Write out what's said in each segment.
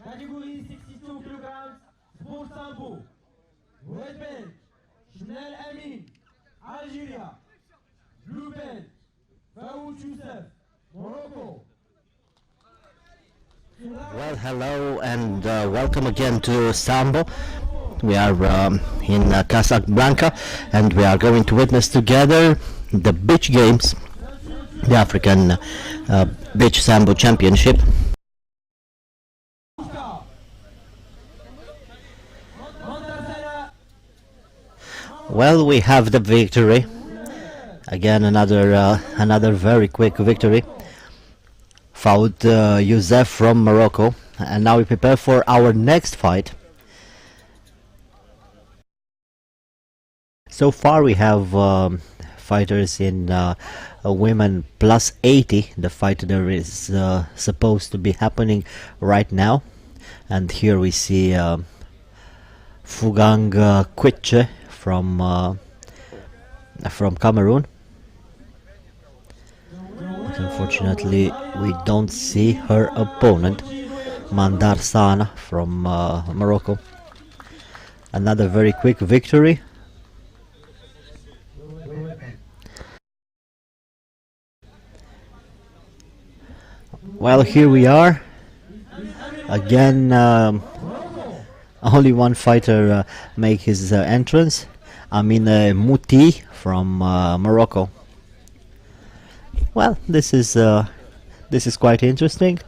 Category 62 kilograms, Sport Sambo. Red belt, Shnel Amin, Algeria. Blue belt, Faoud Youssef, Morocco. Well, hello and welcome again to Sambo. We are in Casablanca and we are going to witness together the beach games, the African Beach Sambo Championship. Well, we have the victory. Again, another very quick victory. Faoud Youssef from Morocco. And now we prepare for our next fight. So far we have fighters in women plus 80. The fight there is supposed to be happening right now. And here we see Fugang Kwitche from Cameroon. But unfortunately we don't see her opponent, Mandar Sana from Morocco. Another very quick victory. Well, here we are again. Only one fighter make his entrance. Amin Mouti from Morocco. Well, this is quite interesting.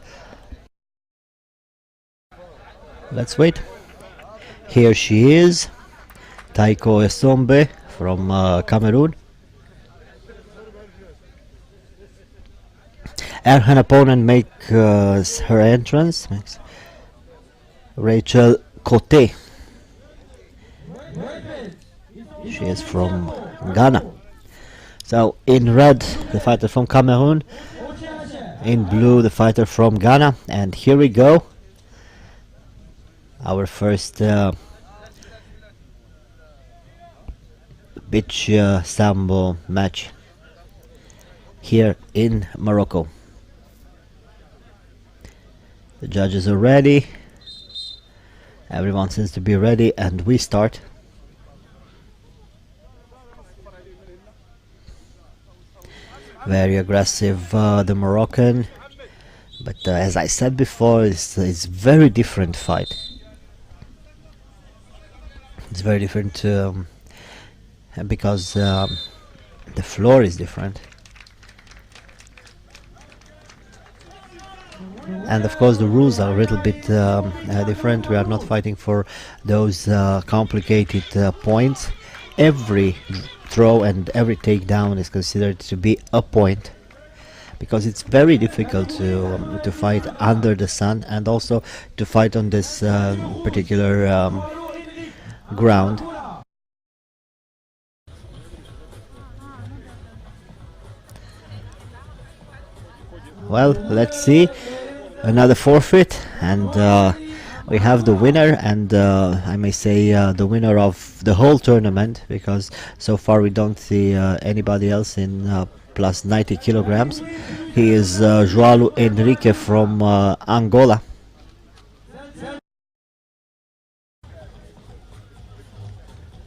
Let's wait. Here she is, Taiko Esombe from Cameroon. Her opponent makes her entrance. Rachel Cote. She is from Ghana. So in red, the fighter from Cameroon. In blue, the fighter from Ghana. And here we go. Our first beach sambo match here in Morocco. The judges are ready. Everyone seems to be ready, and we start. Very aggressive, the Moroccan, but as I said before, it's very different fight. It's very different because the floor is different. And of course the rules are a little bit different. We are not fighting for those complicated points. Every throw and every takedown is considered to be a point, because it's very difficult to fight under the sun and also to fight on this particular ground. Well, let's see. Another forfeit, and we have the winner, and I may say the winner of the whole tournament, because so far we don't see anybody else in plus 90 kilograms. He is João Henrique from Angola.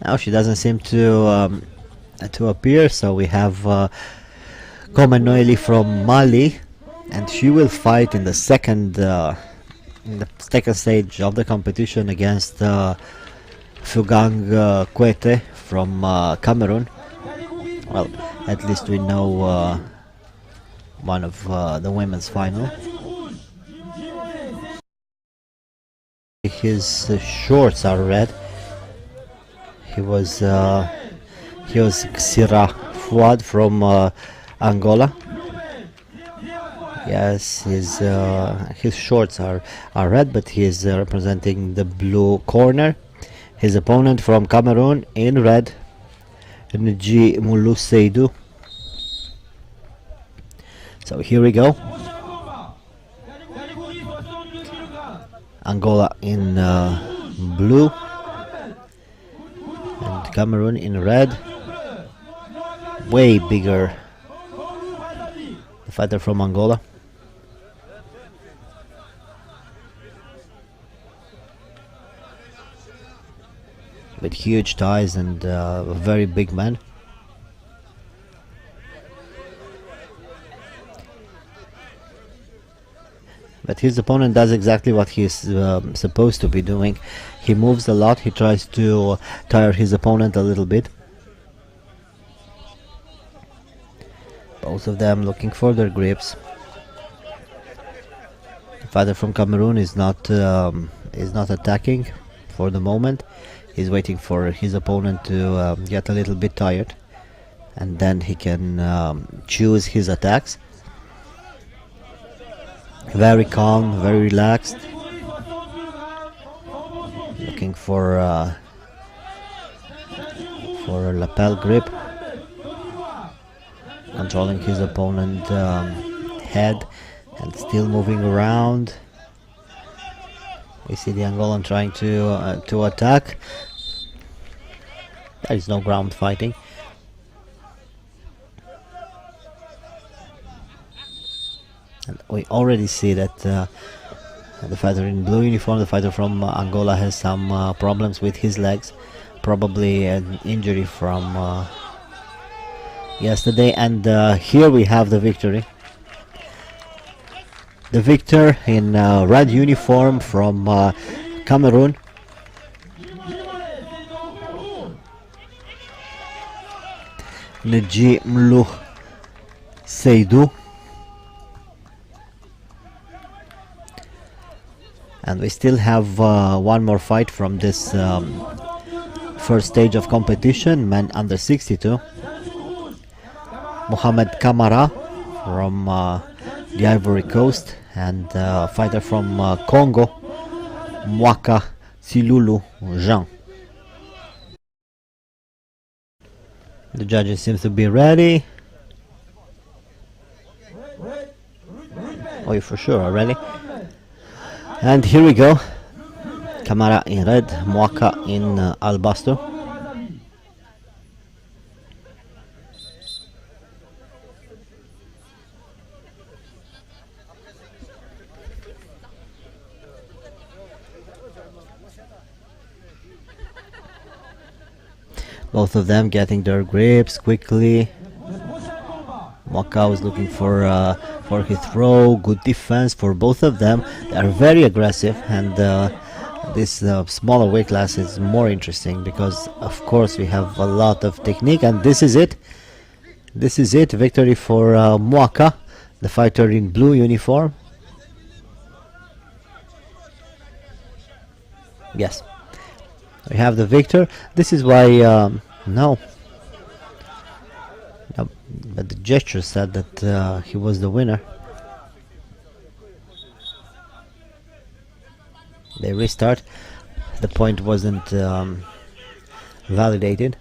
Now she doesn't seem to appear, so we have Komenoeli from Mali, and she will fight in the second stage of the competition against Fugang Kwete from Cameroon. Well, at least we know one of the women's final. His shorts are red. He was Xira Fuad from Angola. Yes, his shorts are red, but he is representing the blue corner. His opponent from Cameroon in red, Nji Moulousseidou. So here we go. Angola in blue and Cameroon in red. way bigger, the fighter from Angola. With huge thighs and a very big man. But his opponent does exactly what he's supposed to be doing. He moves a lot, he tries to tire his opponent a little bit. Both of them looking for their grips. The fighter from Cameroon is not attacking for the moment. He's waiting for his opponent to get a little bit tired, and then he can choose his attacks. Very calm, very relaxed, looking for a lapel grip, controlling his opponent's head and still moving around. We see the Angolan trying to attack. There is no ground fighting. And we already see that the fighter in blue uniform, the fighter from Angola, has some problems with his legs. Probably an injury from yesterday. And here we have the victory. The victor in red uniform from Cameroon. Nji Mlou Seydou. And we still have one more fight from this first stage of competition, men under 62. Mohamed Kamara from the Ivory Coast, and fighter from Congo, Mwaka Silulu Jean. The judges seem to be ready. Oh, for sure are ready. And here we go. Kamara in red, Mwaka in albasto. Both of them getting their grips quickly. Mwaka was looking for his throw. Good defense for both of them. They are very aggressive, and this smaller weight class is more interesting because, of course, we have a lot of technique, and this is it. This is it. Victory for Mwaka, the fighter in blue uniform. Yes, we have the victor. This is why no, but the gesture said that he was the winner. They restart. The point wasn't validated.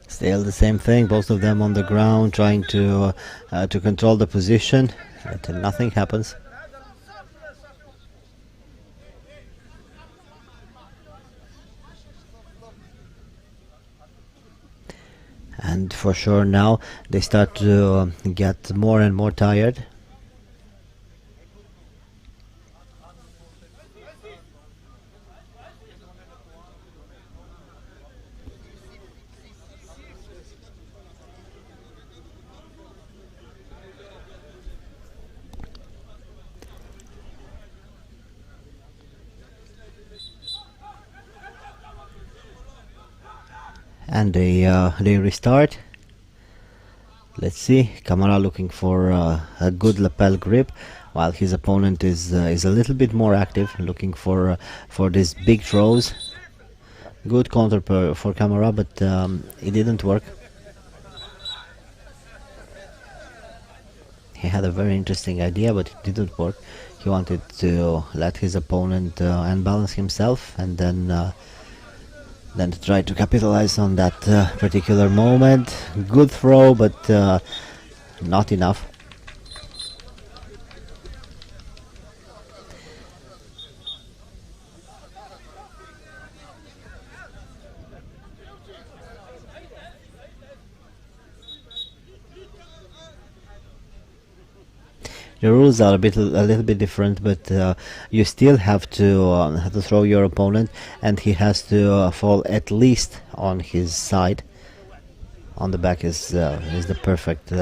Still the same thing, both of them on the ground trying to control the position until nothing happens. And for sure now they start to get more and more tired. And they restart. Let's see, Kamara looking for a good lapel grip, while his opponent is a little bit more active, looking for these big throws. Good counter for Kamara, but it didn't work. He had a very interesting idea, but it didn't work. He wanted to let his opponent unbalance himself, and then to try to capitalize on that particular moment. Good throw, but not enough. The rules are a little bit different, but you still have to throw your opponent, and he has to fall at least on his side. On the back is the perfect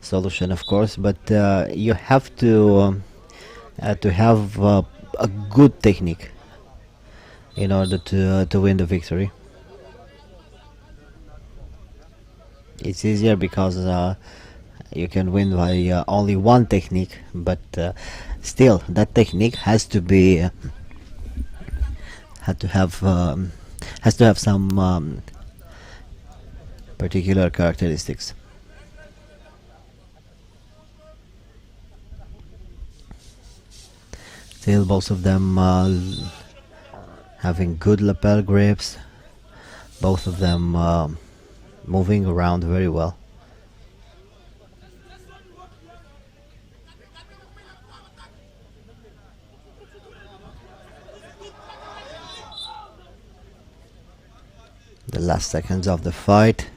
solution, of course, but you have to have a good technique in order to win the victory. It's easier because you can win by only one technique, but still that technique has to have some particular characteristics. Still, both of them having good lapel grips, both of them moving around very well. The last seconds of the fight.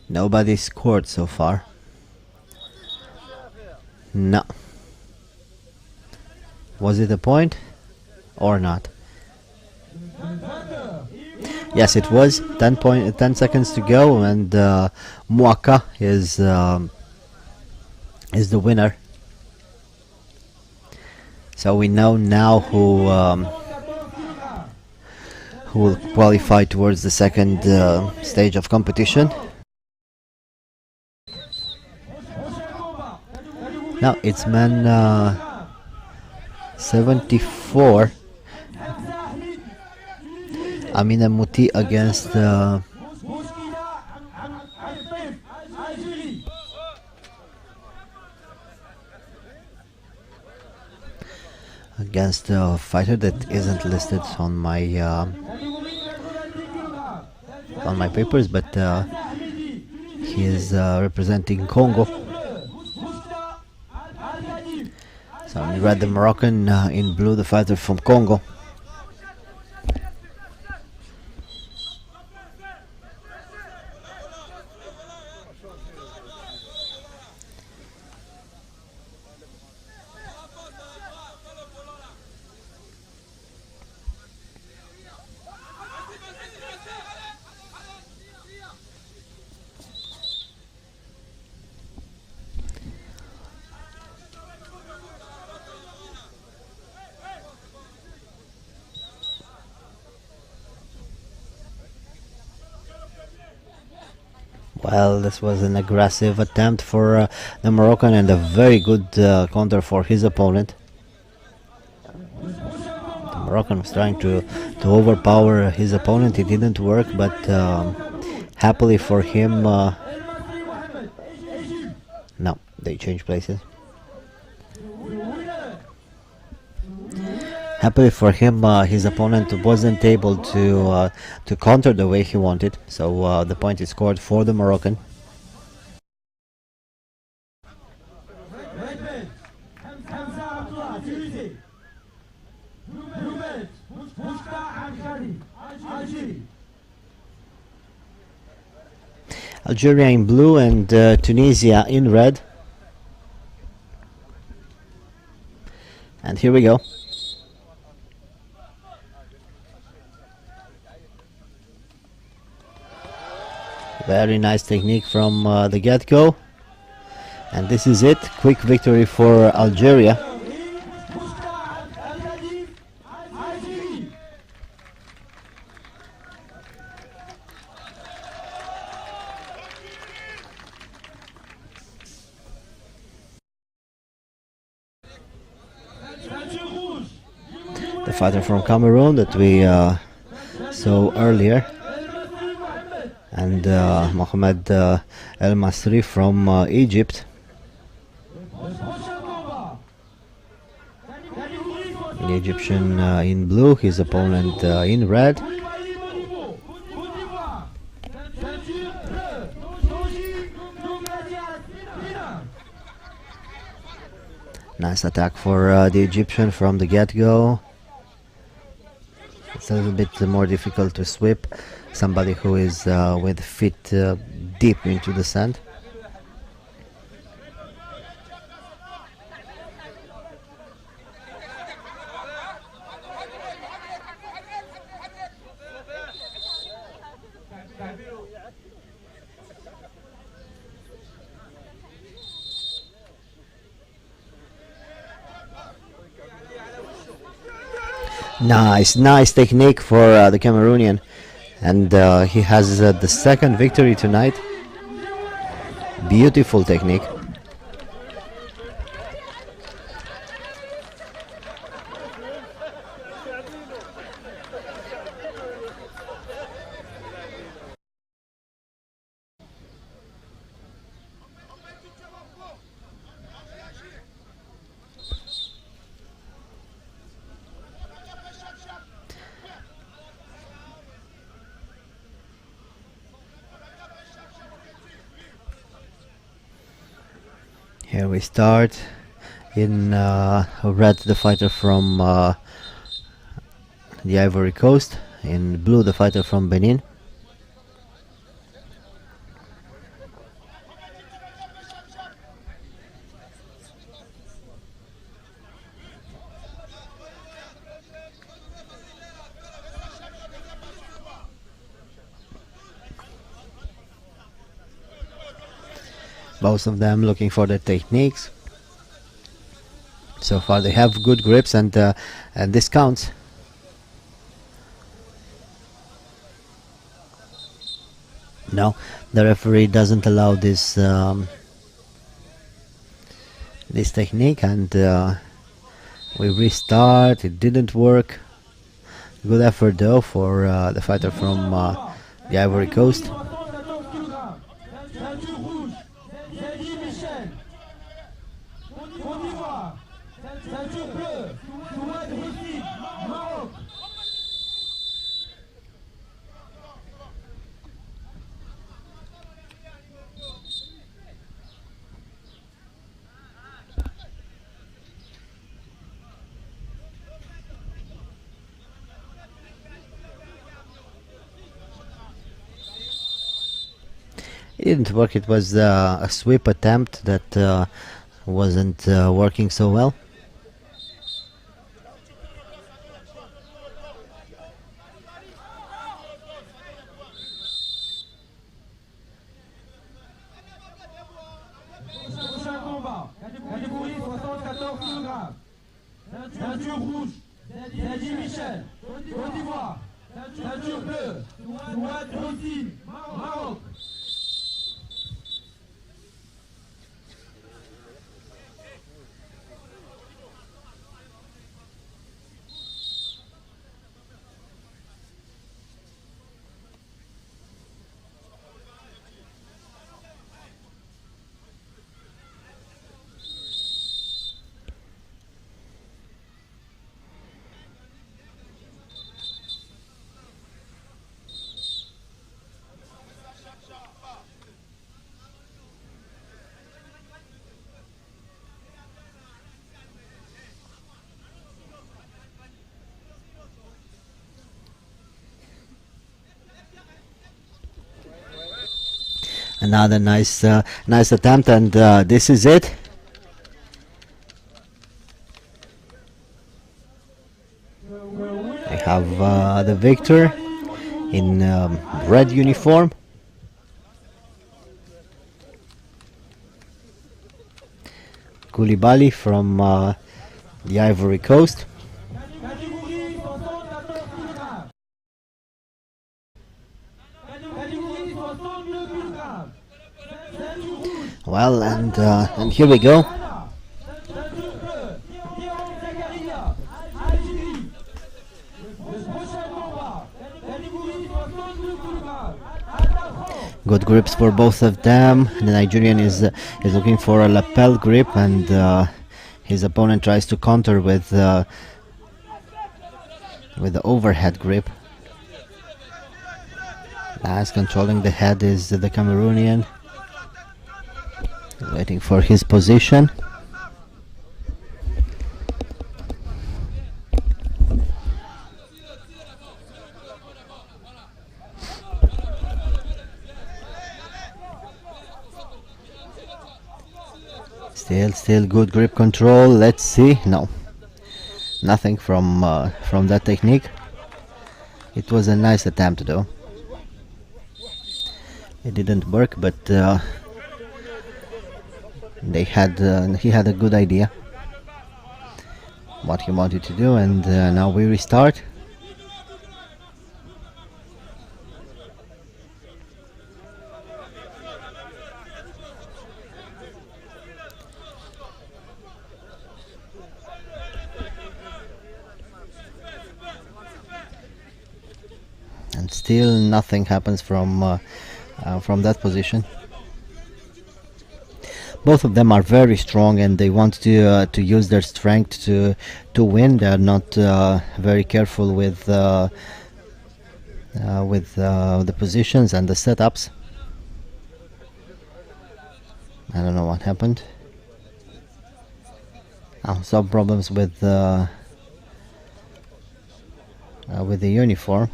Nobody scored so far. No. Was it a point or not? Yes, it was. 10 seconds to go, and Muaka is the winner. So we know now who will qualify towards the second stage of competition. Now it's man 74. Amina Muti against a fighter that isn't listed on my papers, but he is representing Congo. So in red the Moroccan, in blue the fighter from Congo. Well, this was an aggressive attempt for the Moroccan, and a very good counter for his opponent. The Moroccan was trying to overpower his opponent. It didn't work, but happily for him, no, they changed places. Happily for him, his opponent wasn't able to counter the way he wanted, so the point is scored for the Moroccan. Algeria in blue and Tunisia in red. And here we go. Very nice technique from the get-go, and this is it. Quick victory for Algeria. The fighter from Cameroon that we saw earlier, and Mohamed El Masri from Egypt. The Egyptian in blue, his opponent in red. Nice attack for the Egyptian from the get-go. It's a little bit more difficult to sweep somebody who is with feet deep into the sand. Nice technique for the Cameroonian, and he has the second victory tonight. Beautiful technique. Here we start in red, the fighter from the Ivory Coast, in blue, the fighter from Benin. Both of them looking for their techniques. So far they have good grips, and this counts. No, the referee doesn't allow this this technique, and we restart. It didn't work. Good effort though for the fighter from the Ivory Coast. It didn't work. It was a sweep attempt that wasn't working so well. Another nice attempt, and this is it. I have the victor in red uniform. Koulibaly from the Ivory Coast. Well, and here we go. Good grips for both of them. The Nigerian is looking for a lapel grip, and his opponent tries to counter with the overhead grip. Nice, controlling the head is the Cameroonian, waiting for his position. Still good grip control. Let's see. No, nothing from that technique. It was a nice attempt though. It didn't work, but he had a good idea what he wanted to do, and now we restart. And still nothing happens from that position. Both of them are very strong, and they want to use their strength to win. They are not very careful with the positions and the setups. I don't know what happened. Some problems with the uniform.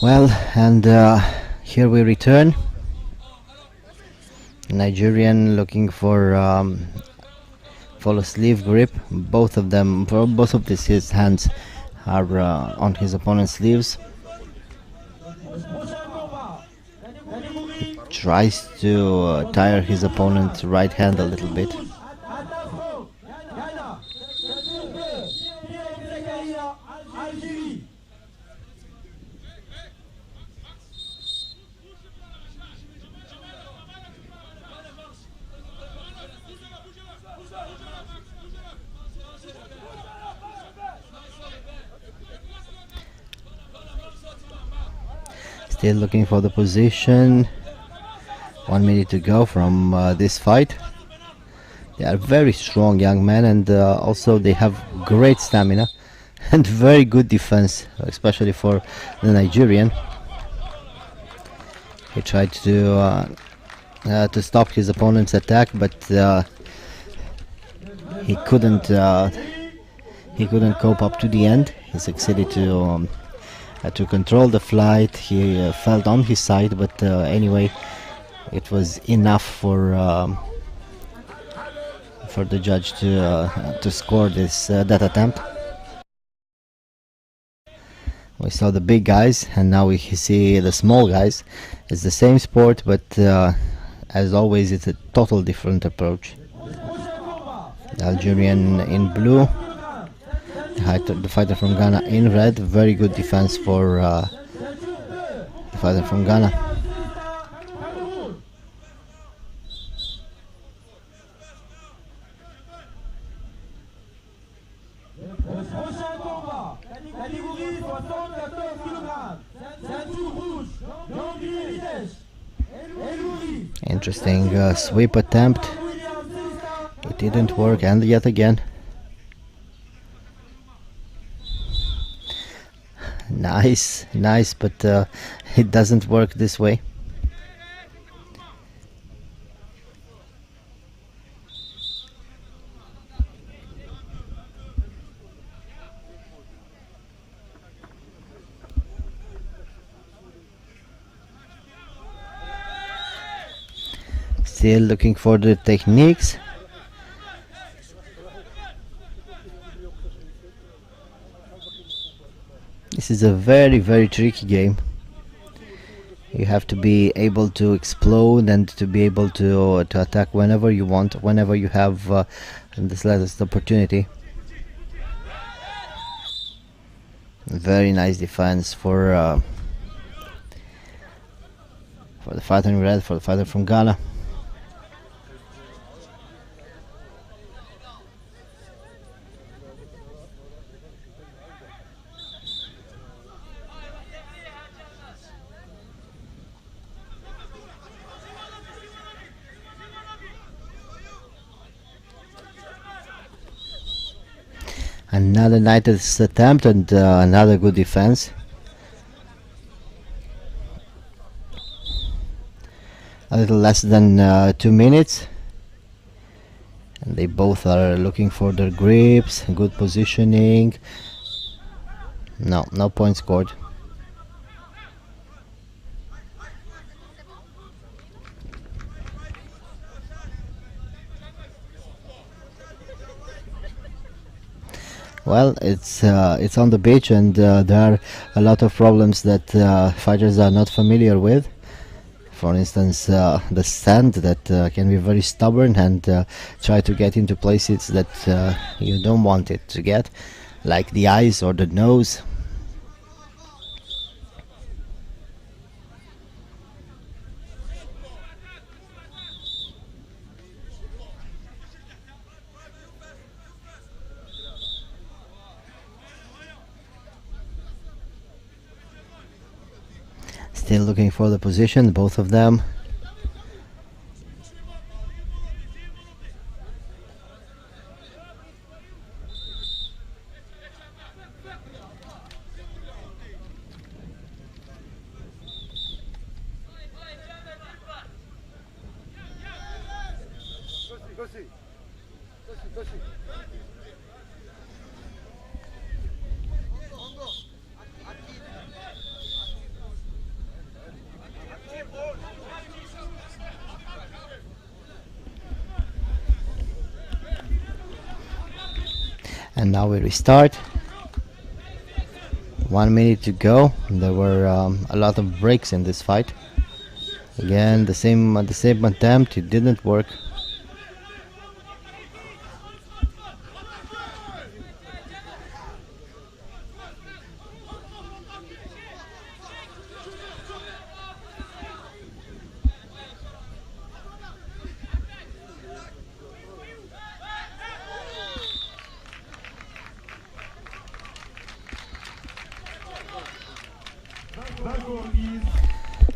Well, and here we return. Nigerian looking for follow sleeve grip. Both of his hands are on his opponent's sleeves. He tries to tire his opponent's right hand a little bit. Still looking for the position. 1 minute to go from this fight. They are very strong young men, and also they have great stamina and very good defense, especially for the Nigerian. He tried to stop his opponent's attack, but he couldn't cope up to the end. He succeeded to control the flight. He felt on his side, but anyway, it was enough for the judge to score that attempt. We saw the big guys, and now we see the small guys. It's the same sport, but as always, it's a total different approach. The Algerian in blue, the fighter from Ghana in red. Very good defense for the fighter from Ghana. Interesting sweep attempt. It didn't work, and yet again. Nice, but it doesn't work this way. Still looking for the techniques. This is a very, very tricky game. You have to be able to explode and to be able to attack whenever you want, whenever you have this latest opportunity. Very nice defense for the fighter in red, for the fighter from Ghana. Another nice attempt and another good defense. A little less than 2 minutes, and they both are looking for their grips, good positioning. No point scored. Well, it's on the beach, and there are a lot of problems that fighters are not familiar with. For instance, the sand that can be very stubborn and try to get into places that you don't want it to get, like the eyes or the nose. Still looking for the position, both of them. And now we restart. 1 minute to go. There were a lot of breaks in this fight. Again, the same attempt. It didn't work.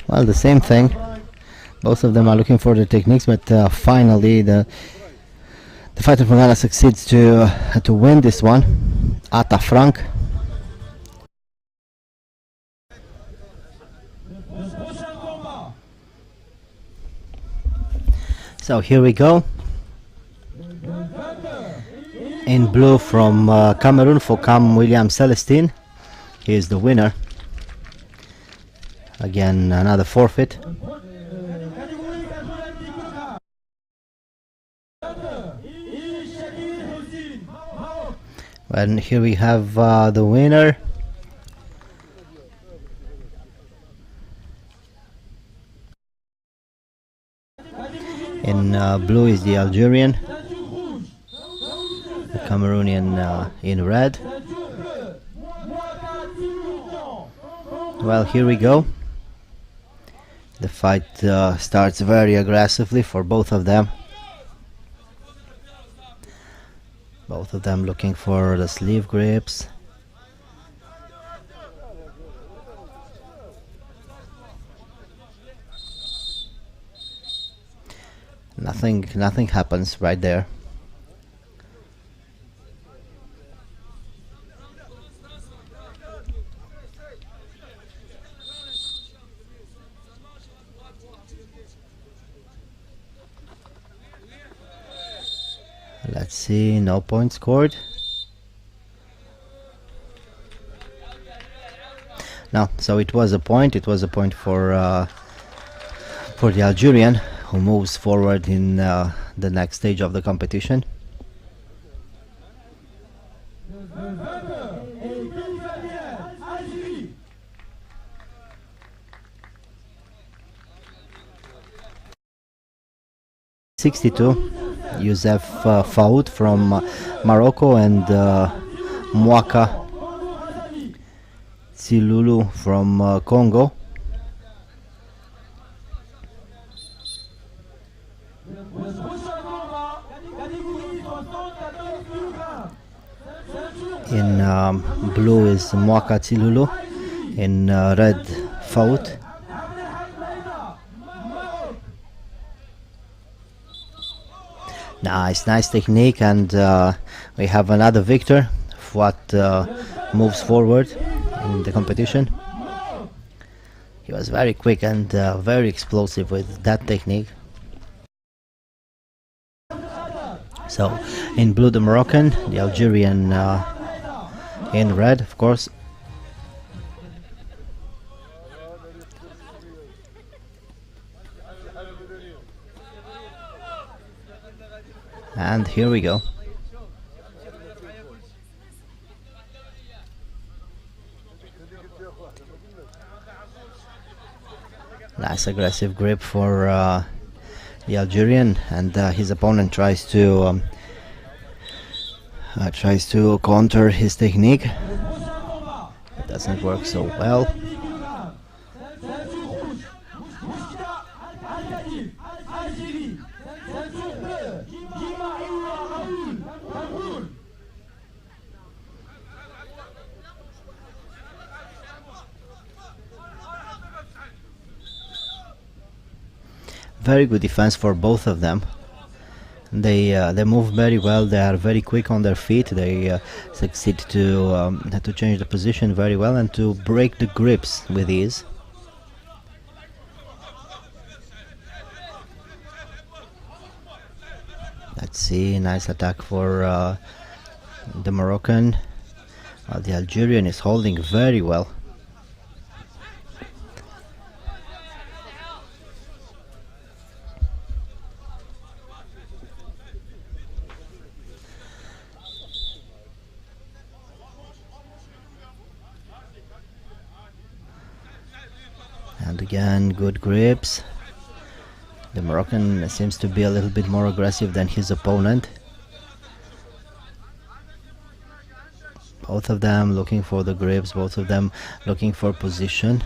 Well, the same thing. Both of them are looking for the techniques, but finally the fighter from Ghana succeeds to win this one. Ata Frank. So here we go. In blue from Cameroon, Fokam William Celestine. He is the winner. Again, another forfeit. And here we have the winner. In blue is the Algerian, the Cameroonian in red. Well, here we go. The fight starts very aggressively for both of them. Both of them looking for the sleeve grips. Nothing happens right there. Let's see, no point scored. No, so it was a point. It was a point for the Algerian, who moves forward in the next stage of the competition. Algérie. 62, Youssef Faoud from Morocco and Mwaka Tsilulu from Congo. In blue is Mwaka Tsilulu, in red Faoud. Nice technique, and we have another victor. Fouad moves forward in the competition. He was very quick and very explosive with that technique. So in blue the Moroccan, the Algerian in red, of course. And here we go. Nice aggressive grip for the Algerian, and his opponent tries to counter his technique. It doesn't work so well. Very good defense for both of them. They move very well. They are very quick on their feet. They succeed to change the position very well and to break the grips with ease. Let's see, nice attack for the Moroccan. The Algerian is holding very well. And again, good grips. The Moroccan seems to be a little bit more aggressive than his opponent. Both of them looking for the grips, both of them looking for position,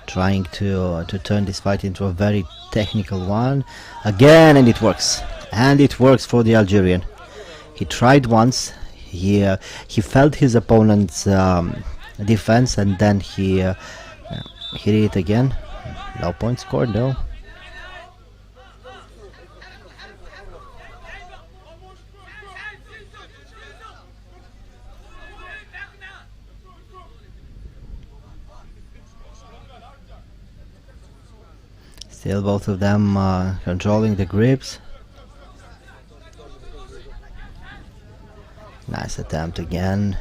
trying to turn this fight into a very technical one. Again, and it works. And it works for the Algerian. He tried once, he felt his opponent's defense, and then he did it again. No point scored though. Still both of them controlling the grips. Nice attempt again.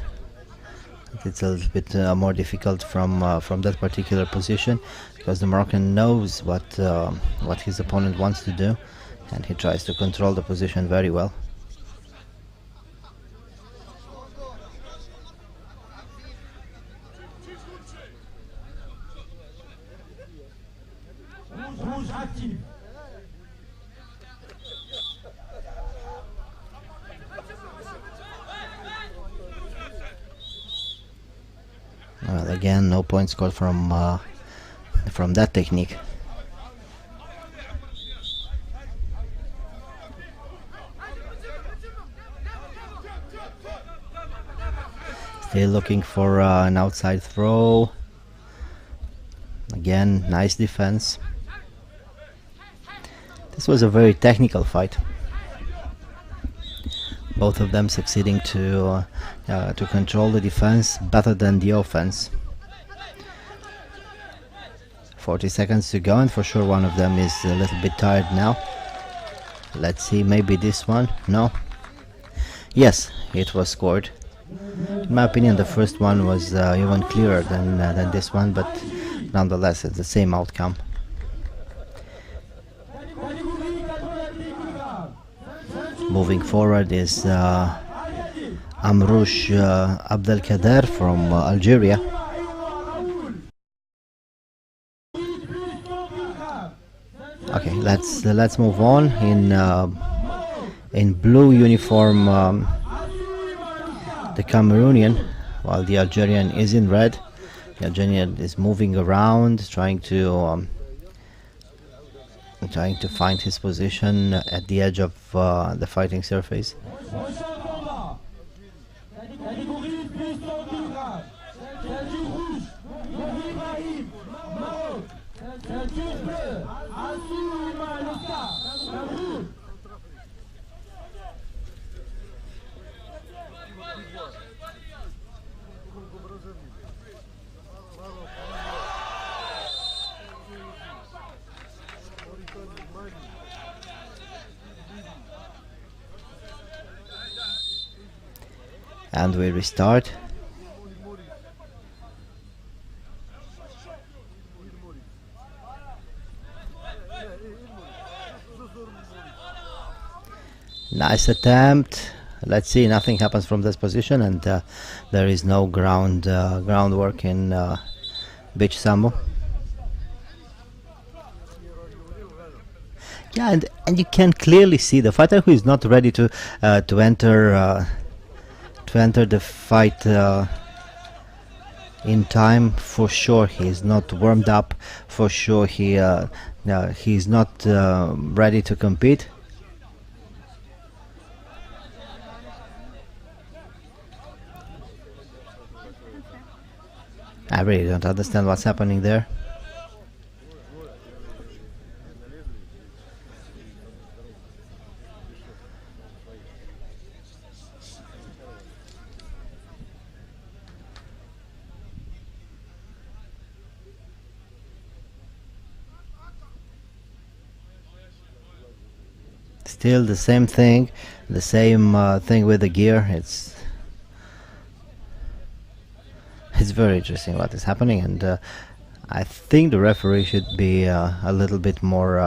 It's a little bit more difficult from that particular position, because the Moroccan knows what his opponent wants to do, and he tries to control the position very well. Well, again, no point scored from that technique. Still looking for an outside throw. Again, nice defense. This was a very technical fight. Both of them succeeding to control the defense better than the offense. 40 seconds to go, and for sure one of them is a little bit tired now. Let's see, maybe this one. No. Yes, it was scored. In my opinion, the first one was even clearer than this one, but nonetheless, it's the same outcome. Moving forward is Amrouche Abdelkader from Algeria. let's move on. In blue uniform, the Cameroonian, while the Algerian is in red. The Algerian is moving around, trying to find his position at the edge of the fighting surface. And we restart. Nice attempt. Let's see, nothing happens from this position, and there is no groundwork in beach sambo. Yeah, and you can clearly see the fighter who is not ready to enter the fight in time. For sure, he is not warmed up. For sure, he is not ready to compete. I really don't understand what's happening there. Still the same thing, thing with the gear. It's very interesting what is happening, and I think the referee should be a little bit more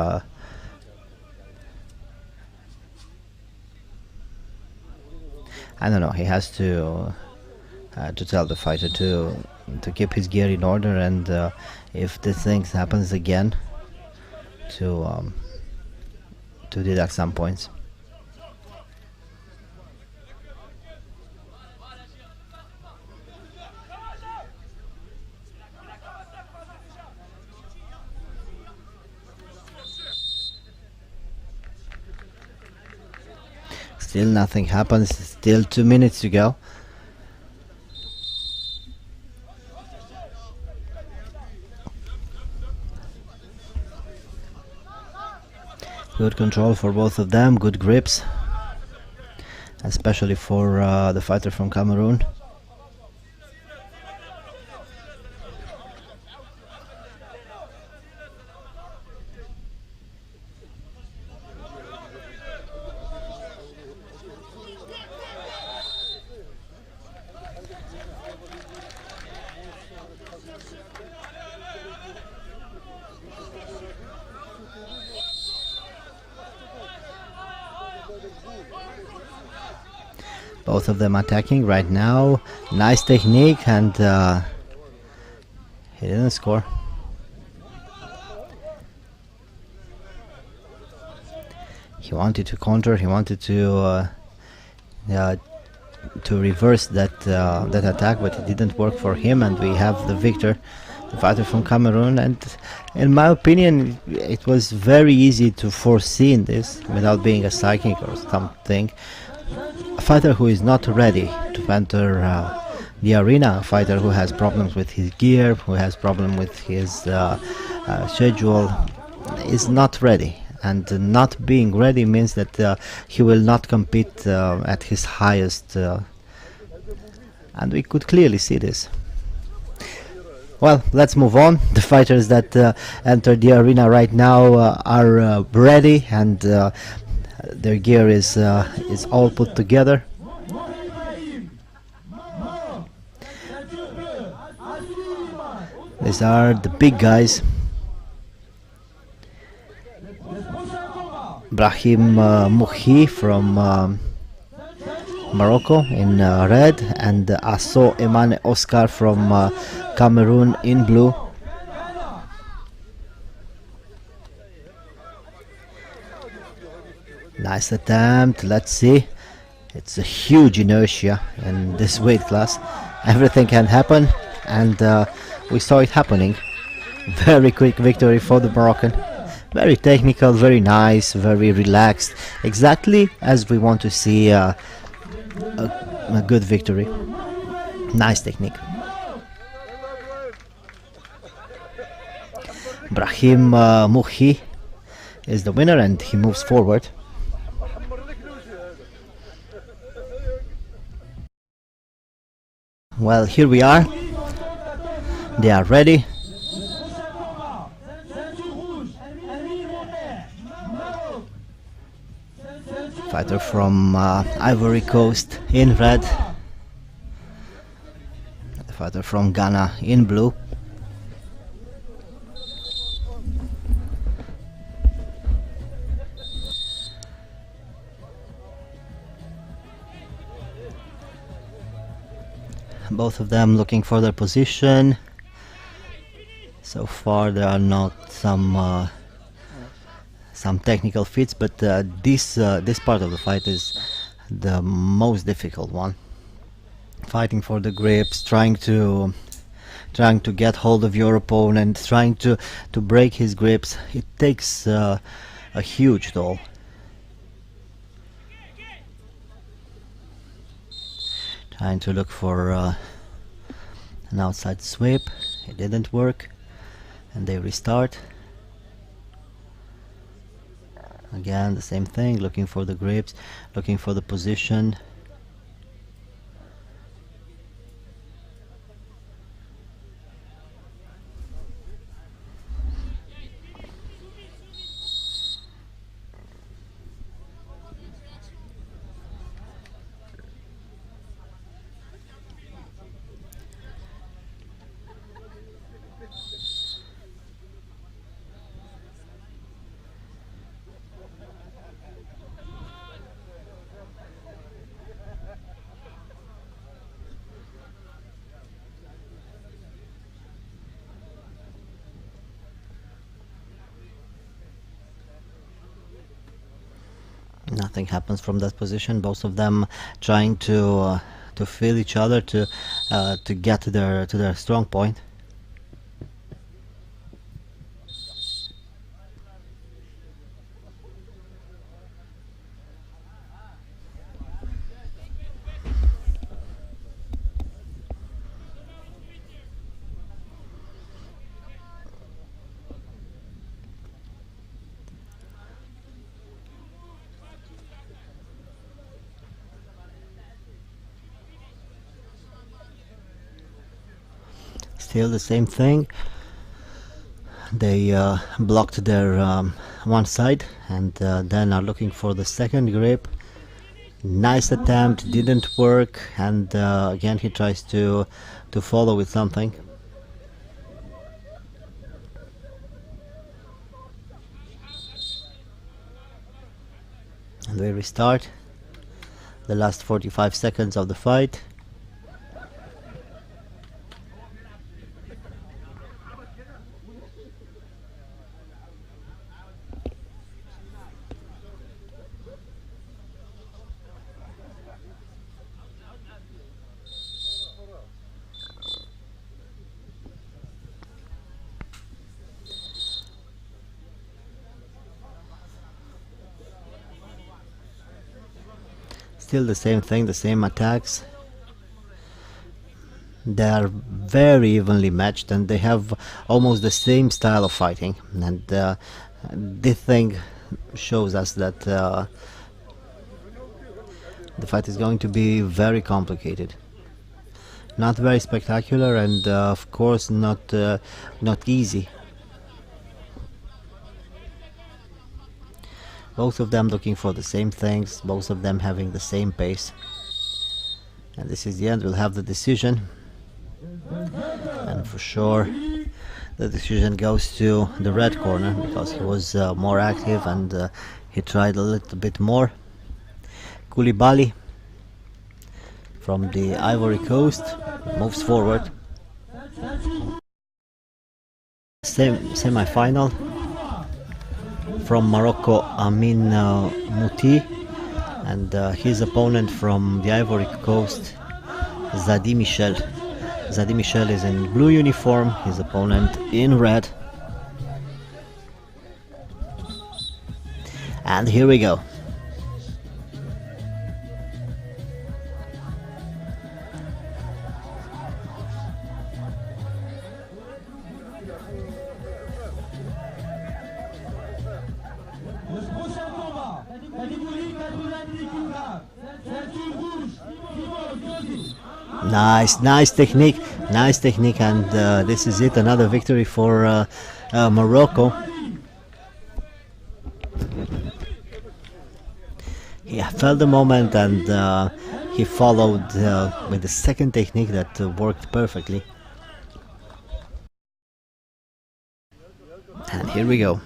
I don't know, he has to tell the fighter to keep his gear in order, and if this thing happens again, to deduct some points. Still nothing happens, still 2 minutes to go. Good control for both of them, good grips, especially for the fighter from Cameroon. Both of them attacking right now. Nice technique, and he didn't score. He wanted to counter. He wanted to reverse that attack, but it didn't work for him, and we have the victor, the fighter from Cameroon. And in my opinion, it was very easy to foresee in this without being a psychic or something. A fighter who is not ready to enter the arena, a fighter who has problems with his gear, who has problem with his schedule, is not ready. And not being ready means that he will not compete at his highest, and we could clearly see this. Well, let's move on. The fighters that enter the arena right now are ready, and their gear is all put together. These are the big guys. Brahim Mouhi from Morocco in red, and Asso Emane Oscar from Cameroon in blue. Nice attempt. Let's see. It's a huge inertia in this weight class. Everything can happen, and we saw it happening. Very quick victory for the Moroccan. Very technical, very nice, very relaxed. Exactly as we want to see a good victory. Nice technique. Brahim Mouhi is the winner, and he moves forward. Well, here we are. They are ready. Fighter from Ivory Coast in red. The fighter from Ghana in blue. Both of them looking for their position. So far there are not some technical feats, but this part of the fight is the most difficult one. Fighting for the grips, trying to get hold of your opponent, trying to break his grips. It takes a huge toll. Trying to look for an outside sweep. It didn't work, and they restart. Again, the same thing, looking for the grips, looking for the position. Nothing happens from that position. Both of them trying to feel each other, to get to their strong point. Still the same thing. They blocked their one side, and then are looking for the second grip. Nice attempt, didn't work, and again he tries to follow with something. And we restart the last 45 seconds of the fight. Still the same thing, the same attacks. They are very evenly matched, and they have almost the same style of fighting, and this thing shows us that the fight is going to be very complicated. Not very spectacular, and of course not easy. Both of them looking for the same things, both of them having the same pace. And this is the end. We'll have the decision. And for sure, the decision goes to the red corner, because he was more active and he tried a little bit more. Koulibaly from the Ivory Coast moves forward. Semi-final. from Morocco, Amin Mouti, and his opponent from the Ivory Coast, Zadi Michel. Zadi Michel is in blue uniform, his opponent in red. And here we go. Nice technique, and this is it, another victory for Morocco. He felt the moment and he followed with the second technique that worked perfectly. And here we go.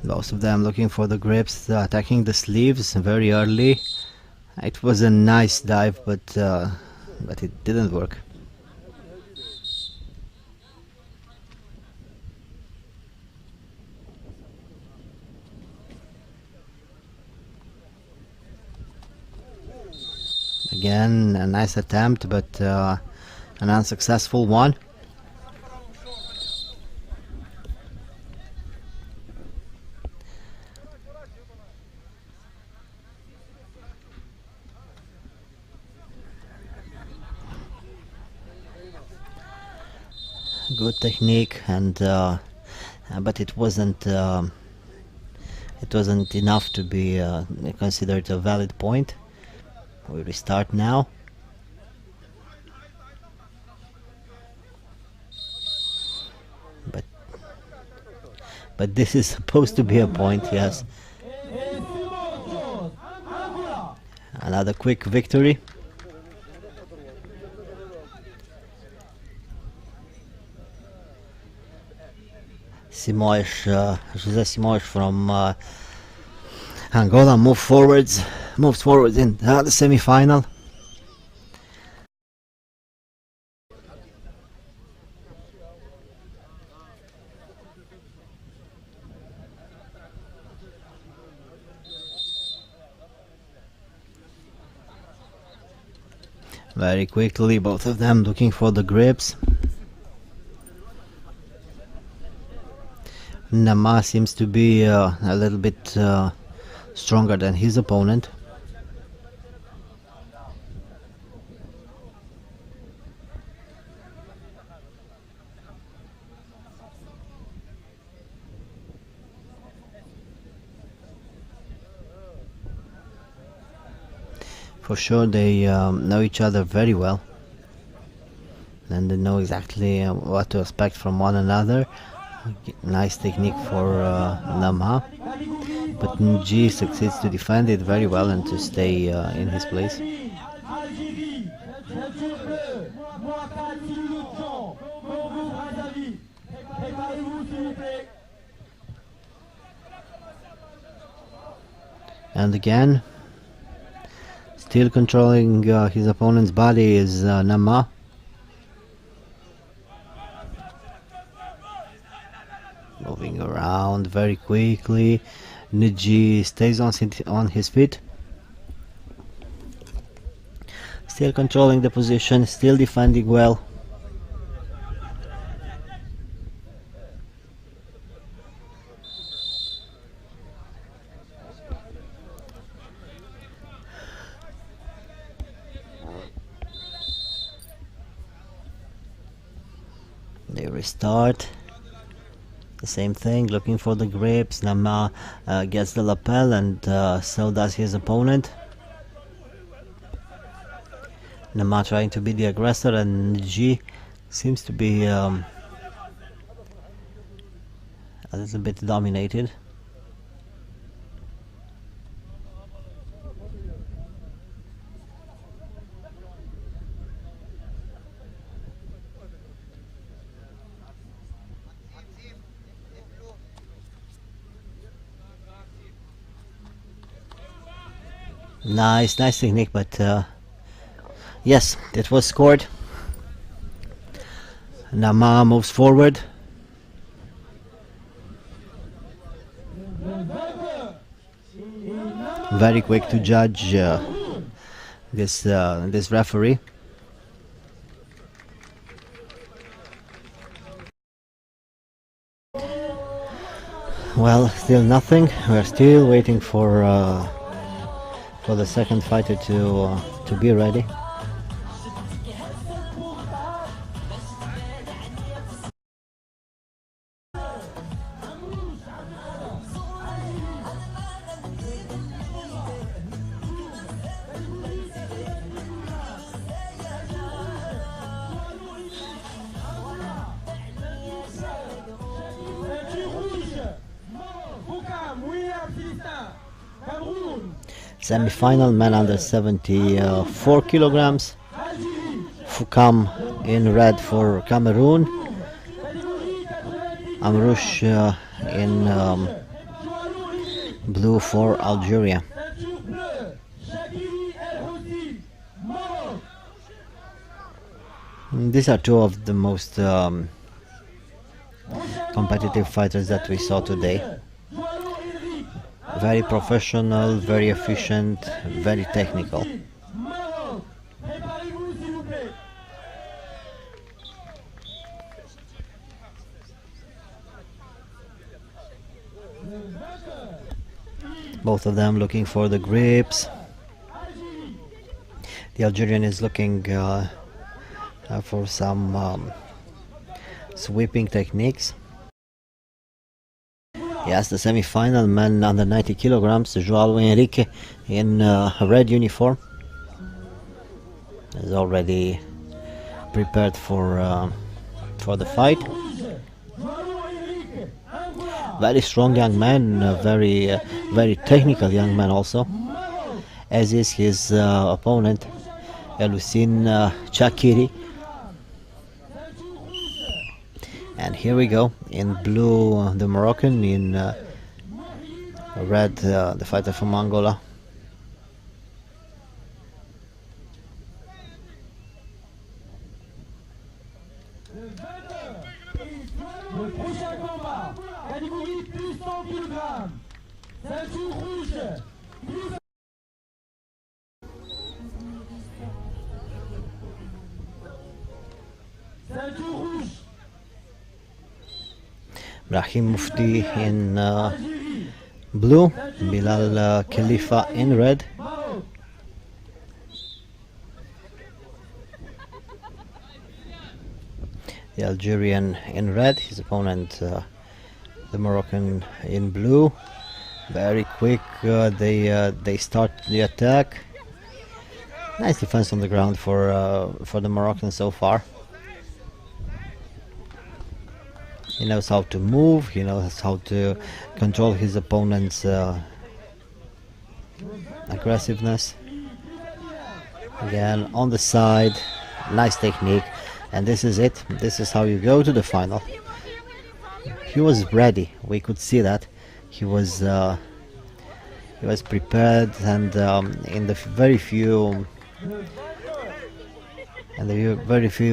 Both of them looking for the grips, attacking the sleeves very early. It was a nice dive, but it didn't work. Again, a nice attempt, but an unsuccessful one. Good technique, and but it wasn't enough to be considered a valid point. We restart now. But this is supposed to be a point, yes. Another quick victory. José Simões from Angola moves forward in the semi-final. Very quickly, both of them looking for the grips. Nama seems to be a little bit stronger than his opponent. For sure they know each other very well, and they know exactly what to expect from one another. Nice technique for Nama, but Nji succeeds to defend it very well and to stay in his place. And again, still controlling his opponent's body is Nama. Moving around very quickly. Nji stays on his feet. Still controlling the position, still defending well. They restart. The same thing, looking for the grips. Nama gets the lapel, and so does his opponent. Nama trying to be the aggressor, and Nji seems to be a little bit dominated. Nice technique, but yes, it was scored. Nama moves forward. Very quick to judge this referee. Well, still nothing. We're still waiting for the second fighter to be ready. Semi-final, man under 74 kilograms. Fukam in red for Cameroon. Amrouche in blue for Algeria. These are two of the most competitive fighters that we saw today. Very professional, very efficient, very technical. Both of them looking for the grips. The Algerian is looking for some sweeping techniques. Yes, the semi-final, man under 90 kilograms, João Henrique in red uniform is already prepared for the fight. Very strong young man, very technical young man also, as is his opponent, Elucine Chakiri. And here we go, in blue the Moroccan, in red the fighter from Angola. Brahim Mufti in blue, Bilal Khalifa in red. The Algerian in red, his opponent the Moroccan in blue. Very quick, they start the attack. Nice defense on the ground for the Moroccan so far. He knows how to move, he knows how to control his opponent's aggressiveness. Again, on the side, nice technique, and this is it. This is how you go to the final. He was ready, we could see that. He was prepared, and in the very few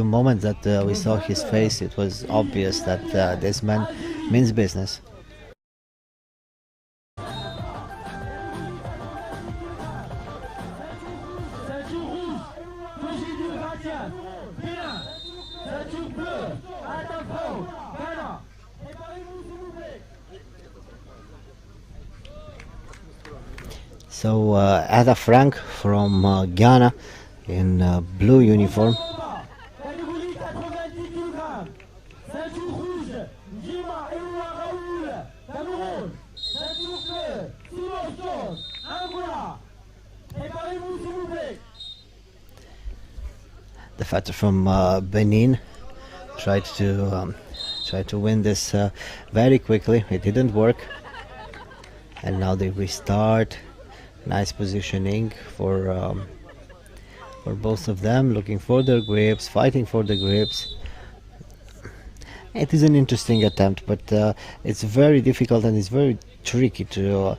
moments that we saw his face, it was obvious that this man means business. So Ada Frank from Ghana in blue uniform. The fighter from Benin tried to Try to win this very quickly. It didn't work, and now they restart. Nice positioning for both of them, looking for their grips, fighting for the grips. It is an interesting attempt, but it's very difficult and it's very tricky to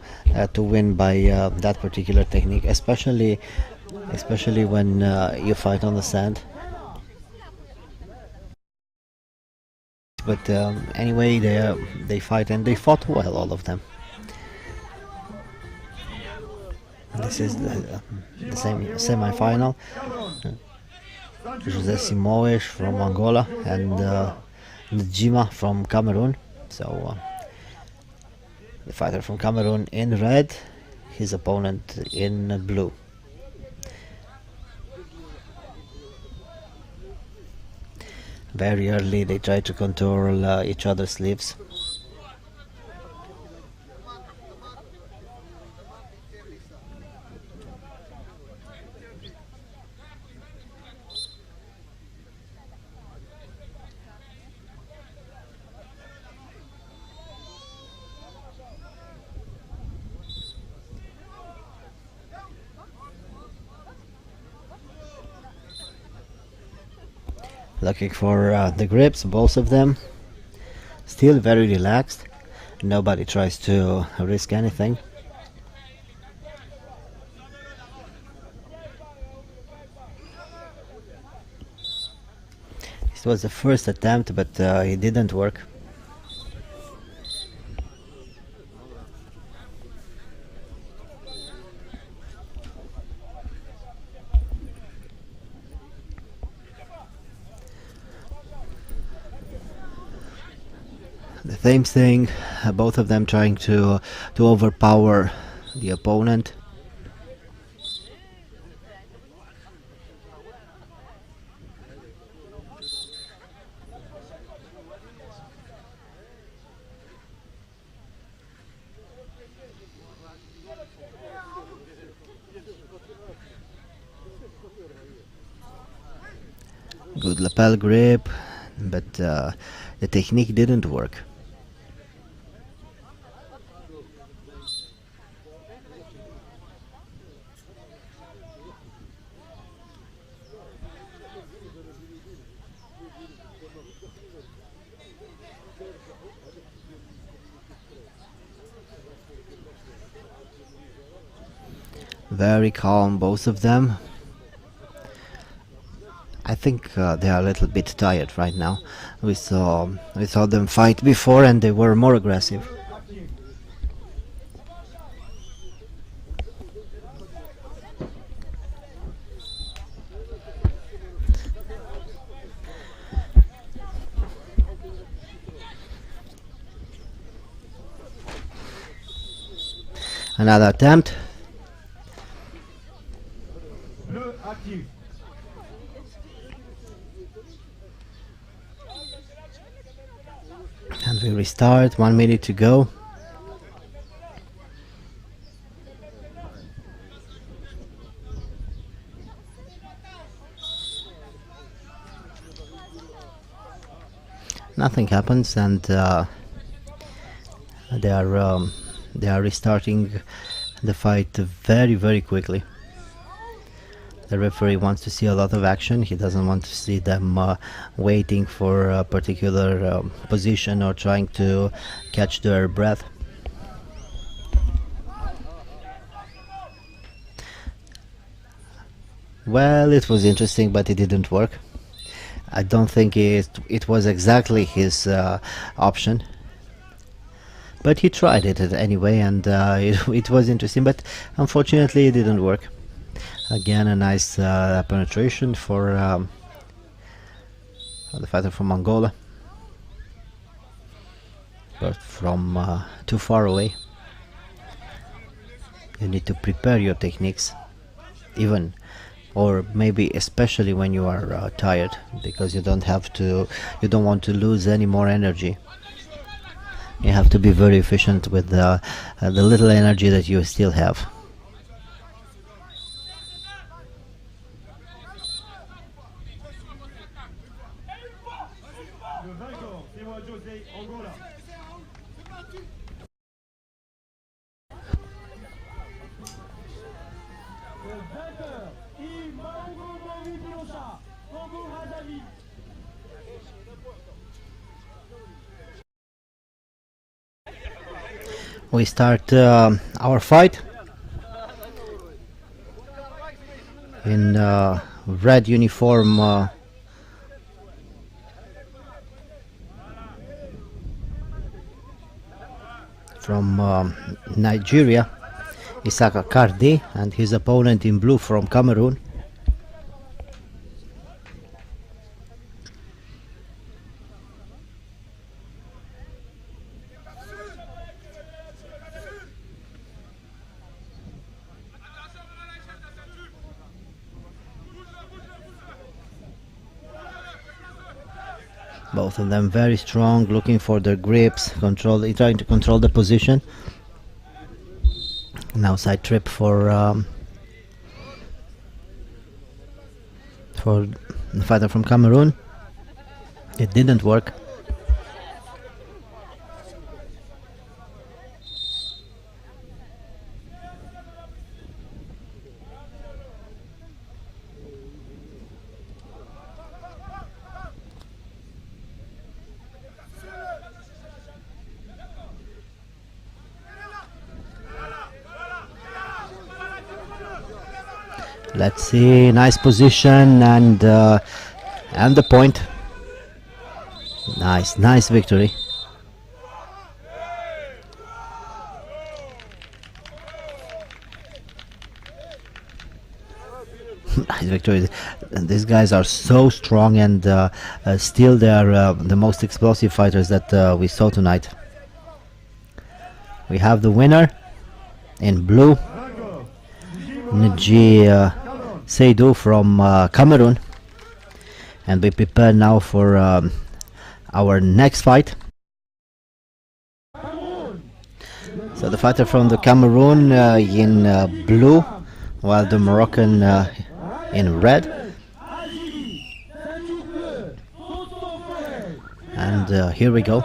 win by that particular technique, especially when you fight on the sand. But anyway, they fight, and they fought well, all of them. This is the semi-final. José Simões from Angola and Njima from Cameroon. So the fighter from Cameroon in red, his opponent in blue. Very early they try to control each other's sleeves. Looking for the grips, both of them. Still very relaxed. Nobody tries to risk anything. This was the first attempt, but it didn't work. The same thing, both of them trying to overpower the opponent. Good lapel grip, but the technique didn't work. Very calm, both of them. I think they are a little bit tired right now. We saw them fight before, and they were more aggressive. Another attempt. And we restart, 1 minute to go. Nothing happens, and they are restarting the fight very, very quickly. The referee wants to see a lot of action. He doesn't want to see them waiting for a particular position or trying to catch their breath. Well, it was interesting, but it didn't work. I don't think it was exactly his option. But he tried it anyway, and it was interesting, but unfortunately it didn't work. Again, a nice penetration for the fighter from Angola, but from too far away. You need to prepare your techniques, even, or maybe especially when you are tired, because you don't want to lose any more energy. You have to be very efficient with the little energy that you still have. We start our fight in red uniform. From Nigeria, Isaka Kardi, and his opponent in blue from Cameroon. Both of them very strong, looking for their grips, trying to control the position. An outside trip for the fighter from Cameroon. It didn't work. Let's see, nice position and the point. Nice victory. Nice victory. These guys are so strong, and still they are the most explosive fighters that we saw tonight. We have the winner in blue, Nji Seydou from Cameroon, and we prepare now for our next fight. So the fighter from the Cameroon in blue, while the Moroccan in red. And here we go.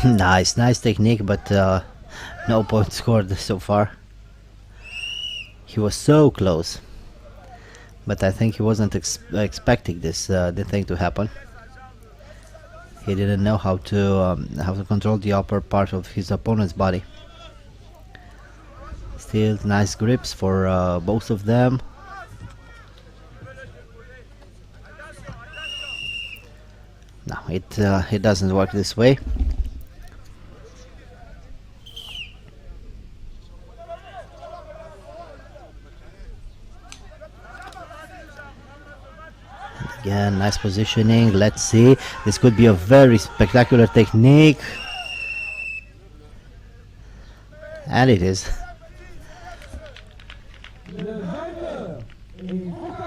Nice technique, but no point scored so far. He was so close, but I think he wasn't expecting this thing to happen. He didn't know how to control the upper part of his opponent's body. Still nice grips for both of them. No, it doesn't work this way. Again, nice positioning. Let's see. This could be a very spectacular technique. And it is.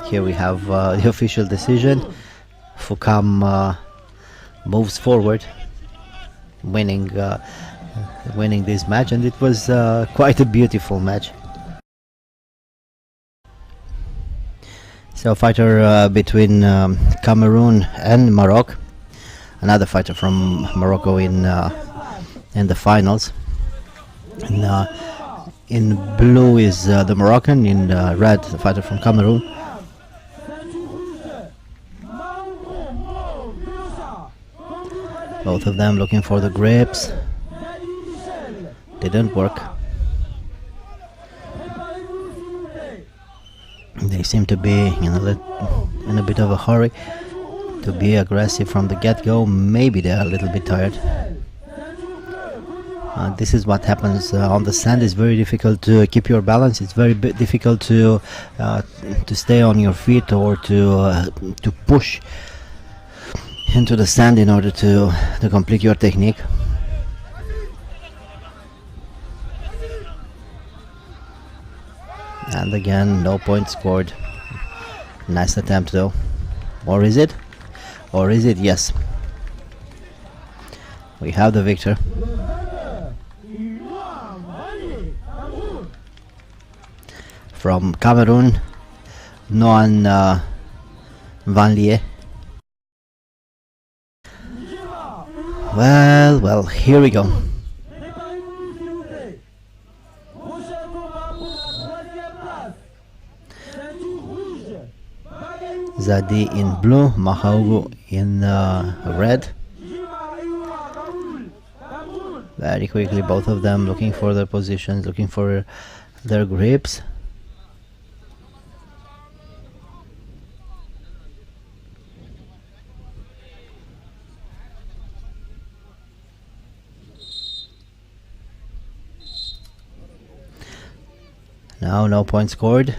Here we have the official decision. Fukam moves forward, winning this match, and it was quite a beautiful match. So fighter between Cameroon and Morocco, another fighter from Morocco in the finals. And, in blue is the Moroccan, in red the fighter from Cameroon. Both of them looking for the grips. Didn't work. They seem to be in a bit of a hurry to be aggressive from the get-go. Maybe they are a little bit tired. This is what happens on the sand. It's very difficult to keep your balance. It's very difficult to stay on your feet, or to push into the sand in order to complete your technique. And again, no point scored. Nice attempt though. Or is it? Or is it? Yes. We have the victor. from Cameroon, Noan Vanlier. Well, here we go. Zadi in blue, Mahaogo in red. Very quickly, both of them looking for their positions, looking for their grips. Now, no point scored.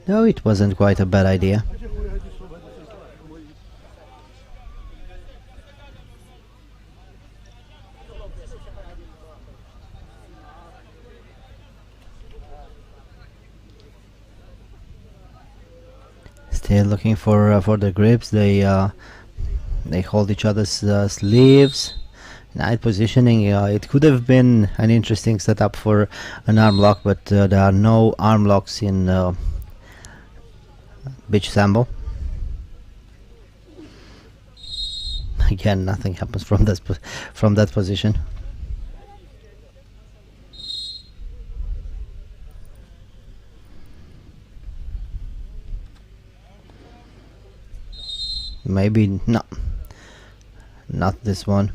No, it wasn't quite a bad idea. Still looking for the grips. They hold each other's sleeves. Nice positioning. It could have been an interesting setup for an arm lock, but there are no arm locks in beach sambo. Again, nothing happens from that position. Maybe no, not this one.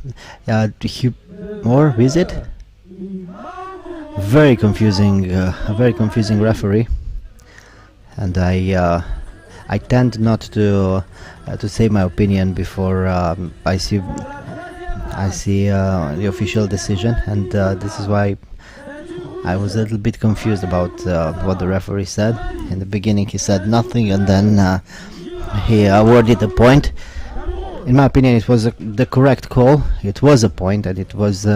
More visit. Very confusing. A very confusing referee. And I tend not to say my opinion before I see the official decision, and this is why I was a little bit confused about what the referee said. In the beginning, he said nothing, and then he awarded a point. In my opinion, it was the correct call. It was a point, and it was.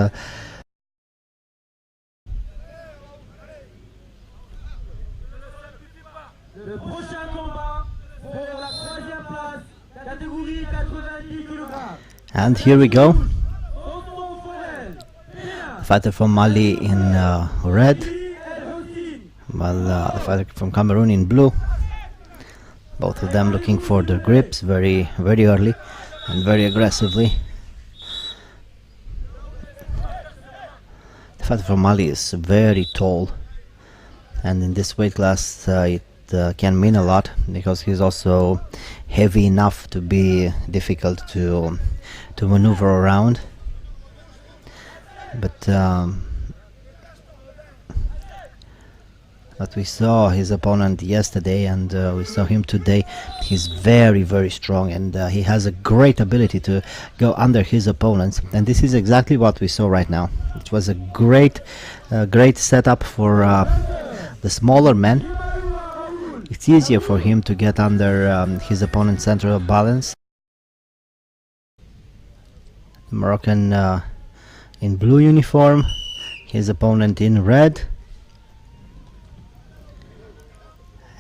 And here we go. Fighter from Mali in red, while the fighter from Cameroon in blue. Both of them looking for their grips very early and very aggressively. The fighter from Mali is very tall, and in this weight class it can mean a lot, because he's also heavy enough to be difficult to maneuver around. But we saw his opponent yesterday, and we saw him today. He's very strong, and he has a great ability to go under his opponents, and this is exactly what we saw right now. It was a great setup for the smaller men. It's easier for him to get under his opponent's center of balance. The Moroccan in blue uniform, his opponent in red.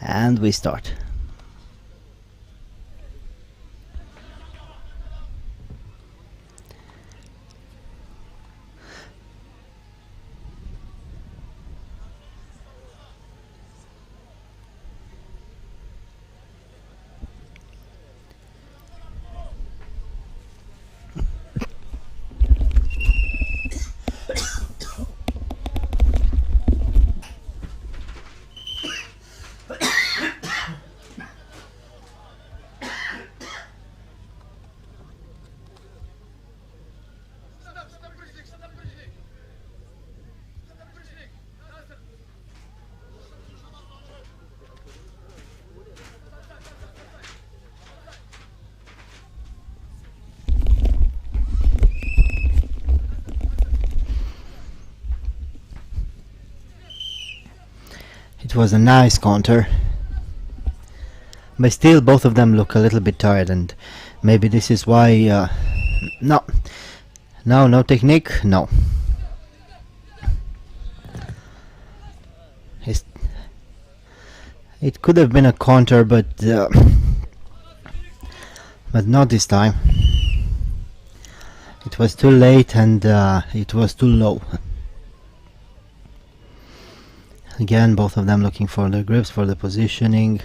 And we start. It was a nice counter, but still both of them look a little bit tired, and maybe this is why no technique, no. It could have been a counter, but not this time. It was too late, and it was too low. Again, both of them looking for the grips, for the positioning,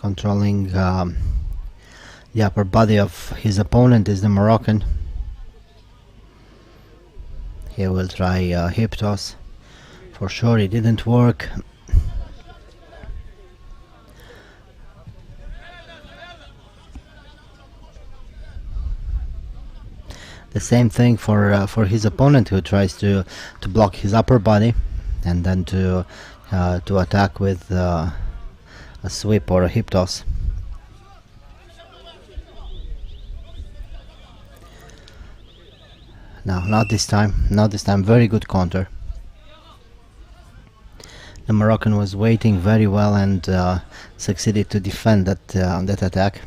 controlling the upper body of his opponent is the Moroccan. He will try hip toss. For sure, it didn't work. The same thing for his opponent, who tries to block his upper body and then to attack with a sweep or a hip toss. No, not this time. Not this time. Very good counter. The Moroccan was waiting very well and succeeded to defend that attack.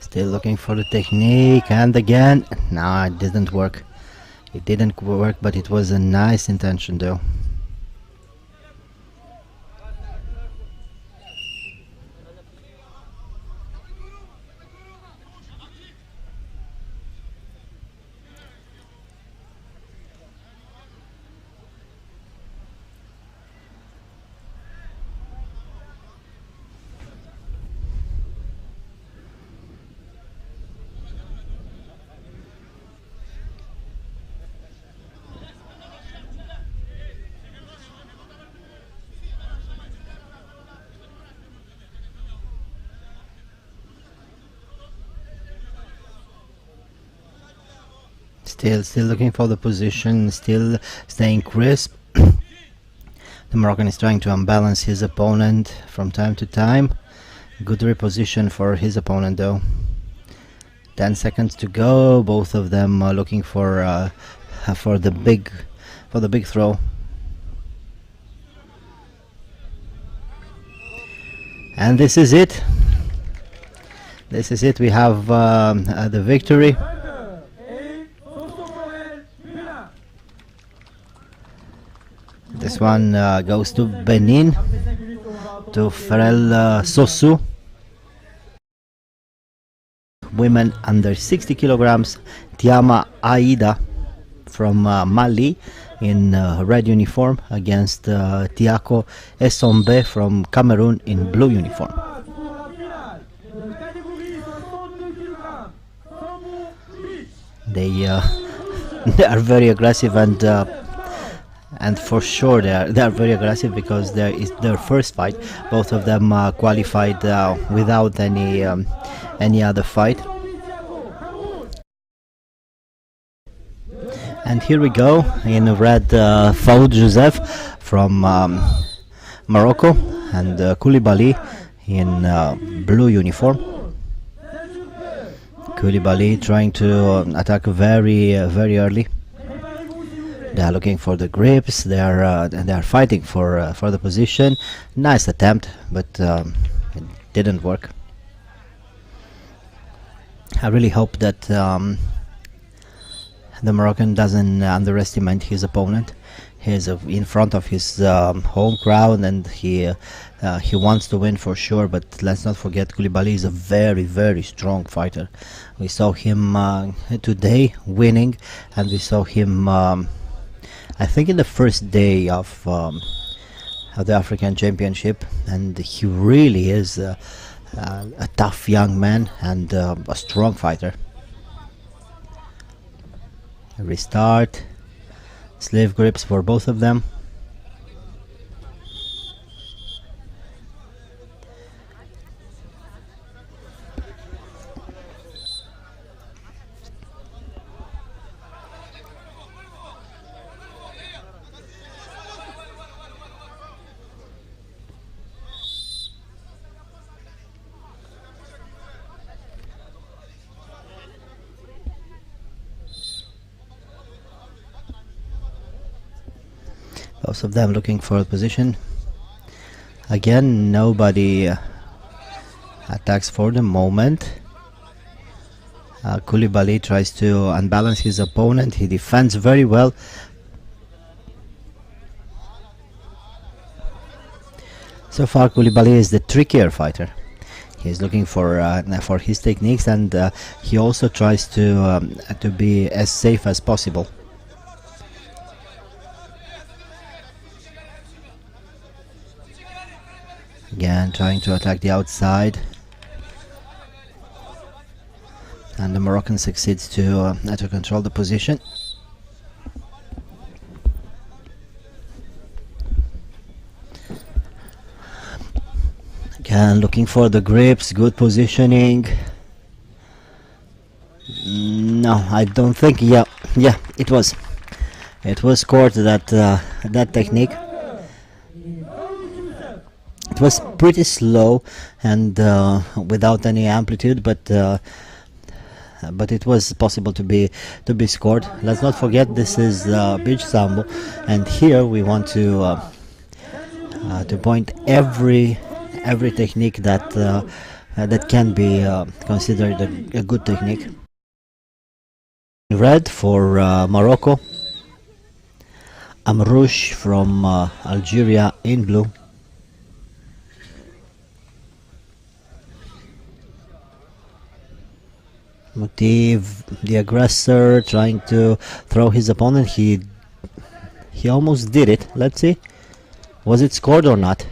Still looking for the technique, and again, no, it didn't work. It didn't work, but it was a nice intention though. Still looking for the position, still staying crisp. The Moroccan is trying to unbalance his opponent from time to time. Good reposition for his opponent though. 10 seconds to go. Both of them are looking for the big throw. And this is it. This is it. We have the victory. This one goes to Benin, to Frel Sosu. Women under 60 kilograms, Tiama Aida from Mali in red uniform against Tiako Esombe from Cameroon in blue uniform. They are very aggressive, and for sure they are very aggressive because there is their first fight. Both of them qualified without any other fight. And here we go in red, Faoud Joseph from Morocco, and Koulibaly in blue uniform. Koulibaly trying to attack very early. They are looking for the grips. They are fighting for the position. Nice attempt, but it didn't work. I really hope that the Moroccan doesn't underestimate his opponent. He is in front of his home crowd, and he wants to win for sure. But let's not forget, Koulibaly is a very strong fighter. We saw him today winning, and we saw him I think in the first day of the African Championship, and he really is a tough young man and a strong fighter. Restart. Sleeve grips for both of them. Both of them looking for a position. Again, nobody attacks for the moment. Koulibaly tries to unbalance his opponent. He defends very well. So far, Koulibaly is the trickier fighter. He's looking for his techniques, and he also tries to be as safe as possible. Again, trying to attack the outside, and the Moroccan succeeds to control the position. Again, looking for the grips, good positioning. No, I don't think. Yeah, it was scored, that technique. It was pretty slow and without any amplitude, but it was possible to be scored. Let's not forget, this is beach sambo, and here we want to point every technique that can be considered a good technique. Red for Morocco, Amrouche from Algeria in blue. Motiv, the aggressor, trying to throw his opponent. He almost did it. Let's see, was it scored or not?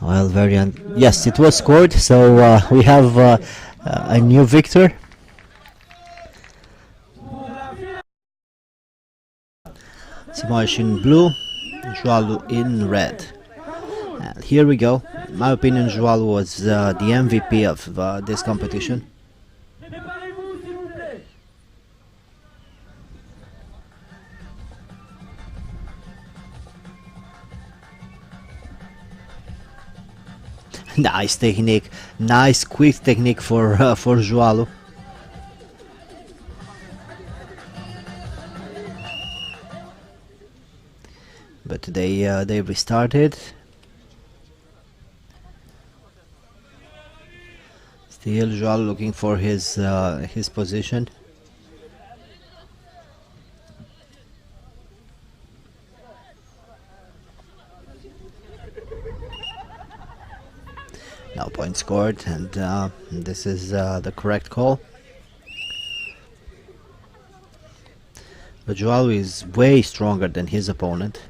Well, yes, it was scored. So we have a new victor. Simosh in blue, Joalou in red. And here we go. In my opinion, Joalou was the MVP of this competition. Nice technique, nice quick technique for Joalou. But they restarted. Still Joalou looking for his position. Now point scored, and this is the correct call. But Joalou is way stronger than his opponent.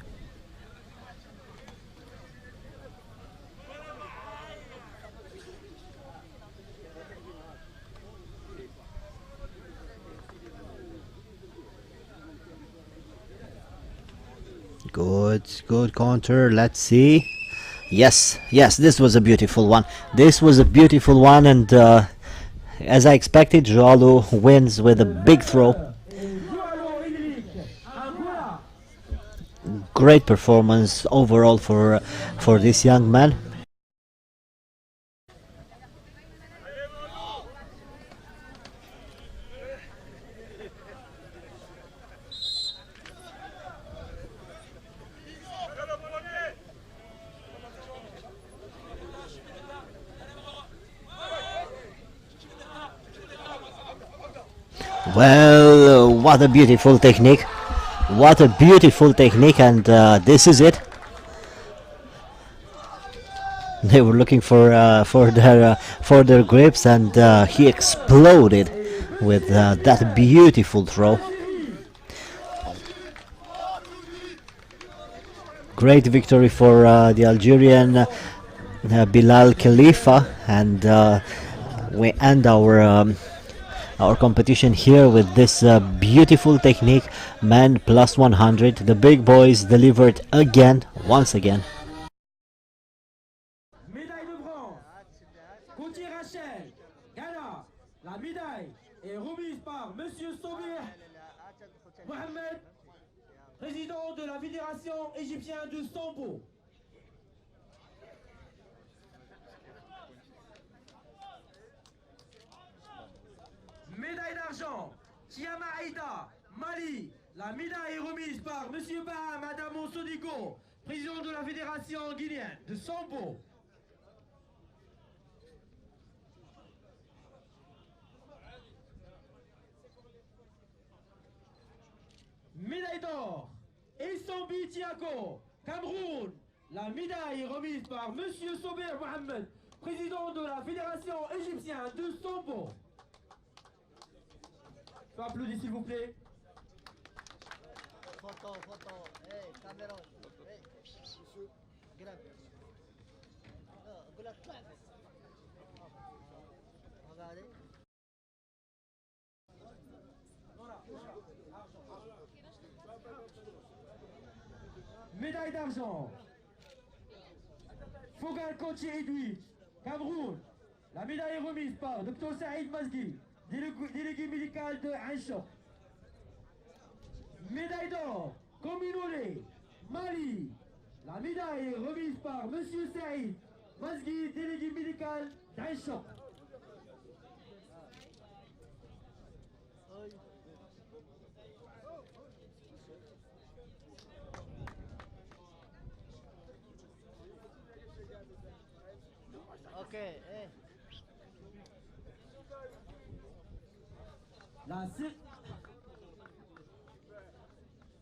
Good counter. Let's see. Yes, this was a beautiful one. And as I expected, Joalou wins with a big throw. Great performance overall for this young man. Well, what a beautiful technique. And this is it. They were looking for their grips, and he exploded with that beautiful throw. Great victory for the Algerian Bilal Khalifa, and we end our competition here with this beautiful technique, men plus 100. The big boys delivered once again. Médaille de bronze, Gauthier Rachel, Ghana. La médaille est remise par Monsieur Sobir Mohamed, président de la Fédération égyptienne de SAMBO. Médaille d'argent, Tiama Aïda, Mali. La médaille est remise par Monsieur Baham Adamo Sodigo, président de la Fédération guinéenne de SAMBO. Médaille d'or, Monaco, Cameroun. La médaille est remise par Monsieur Sober Mohamed, président de la Fédération égyptienne de SAMBO. Applaudissez s'il vous plaît. Photo, photo. Hey, caméra. Hey, monsieur. Grave. Regardez. Médaille d'argent. Fogal Kochi Edwidge, Cameroun. La médaille est remise par Dr Saïd Mazghi, délégué médical de Aïchok. Médaille d'or, Kominolé, Mali. La médaille est remise par Monsieur Saïd Mazghi, délégué médical d'Aïchok. Ok, eh.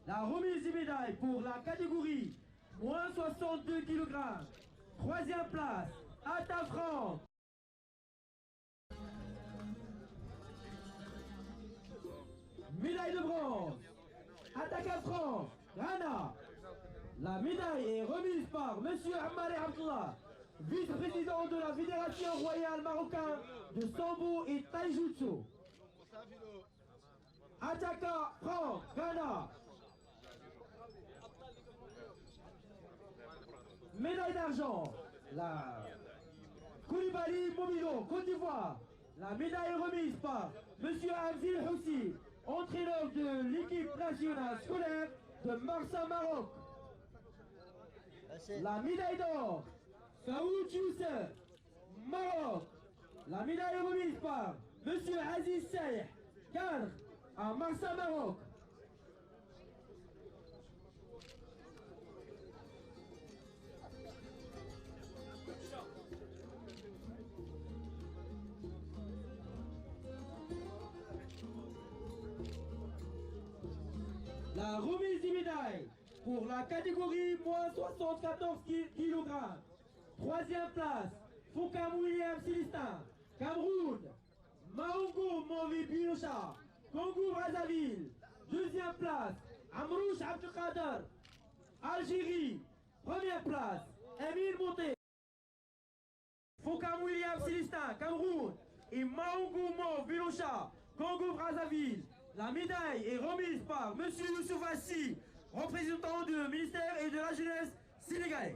La remise des médailles pour la catégorie moins 62 kg. Troisième place, Atta France. Médaille de bronze, Attaque France, Ghana. La médaille est remise par Monsieur Ammar Abdullah, vice-président de la Fédération royale marocaine de Sambo et Taijutsu. Ataka France, Ghana. Médaille d'argent, la Koulibaly Mobido, Côte d'Ivoire. La médaille est remise par Monsieur Abdil Houssi, entraîneur de l'équipe nationale scolaire de Marsa, Maroc. La médaille d'or, Saoud Youssef, Maroc. La médaille est remise par Monsieur Aziz Saïh, cadre à Marsa, Maroc. La remise des médailles pour la catégorie moins 74 kg. Troisième place, Foucam William Célestin, Cameroun. Maungo Movi Biosha, Congo Brazzaville. Deuxième place, Amrouche Abdelkader, Algérie. Première place, Emile Monté. Foucam William Célestin, Cameroun. Et Maungo Movi Biosha, Congo Brazzaville. La médaille est remise par M. Youssouf Assi, représentant du ministère et de la jeunesse sénégalais.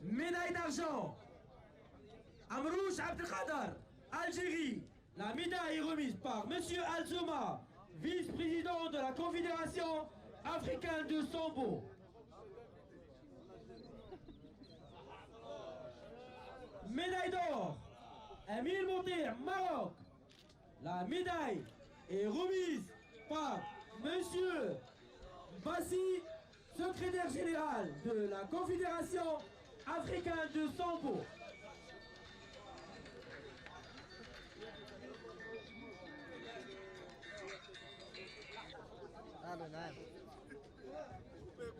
Médaille d'argent, Amrouche Abdelkader, Algérie. La médaille est remise par M. Alzouma, vice-président de la Confédération africaine de Sambo. Médaille d'or, Emile Monté, Maroc. La médaille est remise par Monsieur Bassi, secrétaire général de la Confédération africaine de Sambo.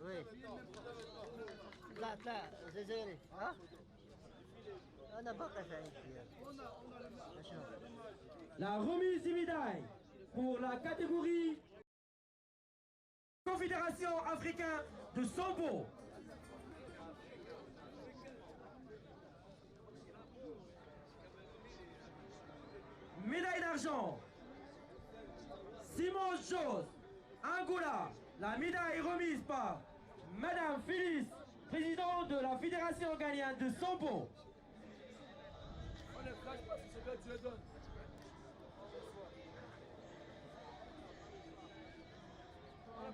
Oui. Là, زي ها؟ أنا بقى شايف فيها. La remise des médailles pour la catégorie Confédération africaine de Sambo. Médaille d'argent, Simon Jos, Angola. La médaille est remise par Madame Phyllis, présidente de la Fédération ghanéenne de Sambo.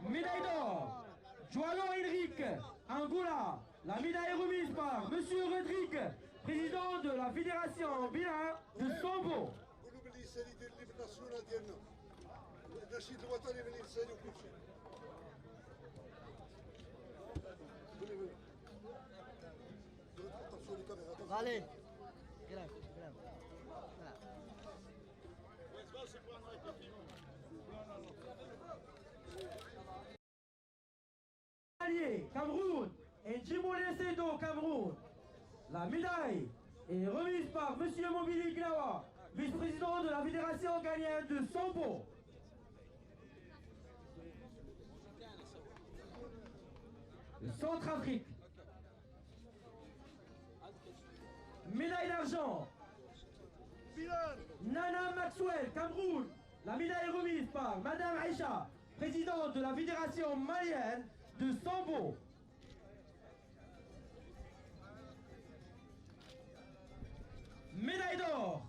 Médaille d'or, Joao Henrique, Angola. La médaille est remise par Monsieur Rodrigue, président de la Fédération bilingue de Sambo. Allez, grave. Cameroun et Jimolé Sedo Cameroun. La médaille est remise par Monsieur Mobili Glawa, vice-président de la Fédération ghanéenne de SAMBO. Le Centrafrique. Médaille d'argent. Nana Maxwell, Cameroun. La médaille est remise par Madame Aïcha, présidente de la Fédération malienne de SAMBO. Médaille d'or,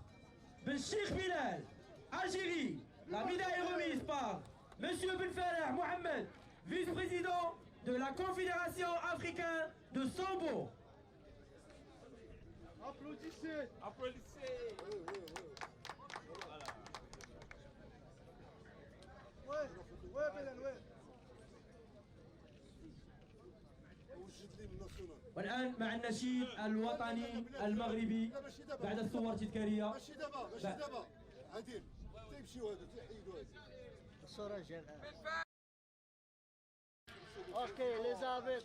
Benchir Bilal, Algérie. La médaille est remise par Monsieur Benferrer Mohamed, vice-président de la Confédération africaine de SAMBO. Applaudissez. Applaudissez. Voilà. Ouais, Bilal, ouais. والآن مع النشيد الوطني المغربي بعد الصور التذكارية. ماشي دابا ماشي دابا عادل تيمشيو هذا تيحيدوا هذا الصورة جاية الآن. اوكي لي زابيط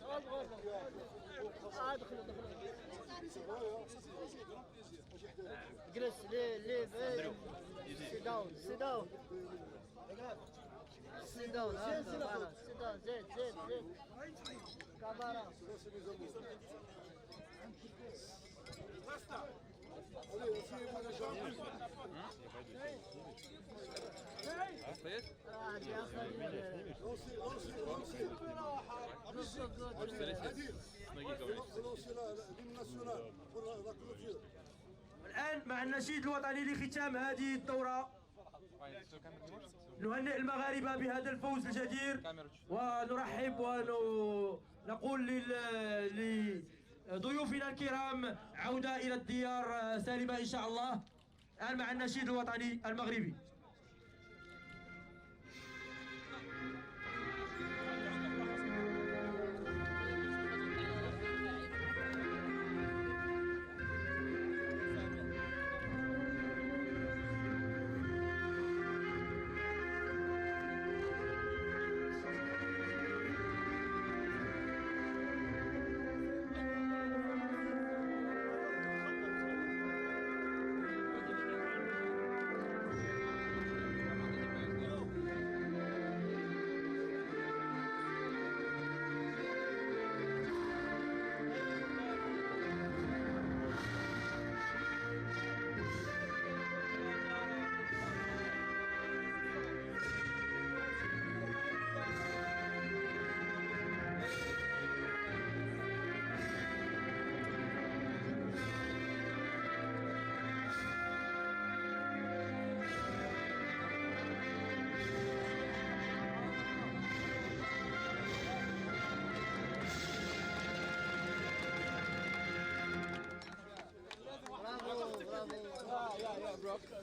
دخلوا جلس لي سي داون سي داون سي داون سي داون زيد كاميرا والآن مع النشيد الوطني لختام هذه الدورة نهنئ المغاربة بهذا الفوز الجدير ونرحب ونقول لضيوفنا الكرام عودة إلى الديار سالمة إن شاء الله. الآن مع النشيد الوطني المغربي. برافو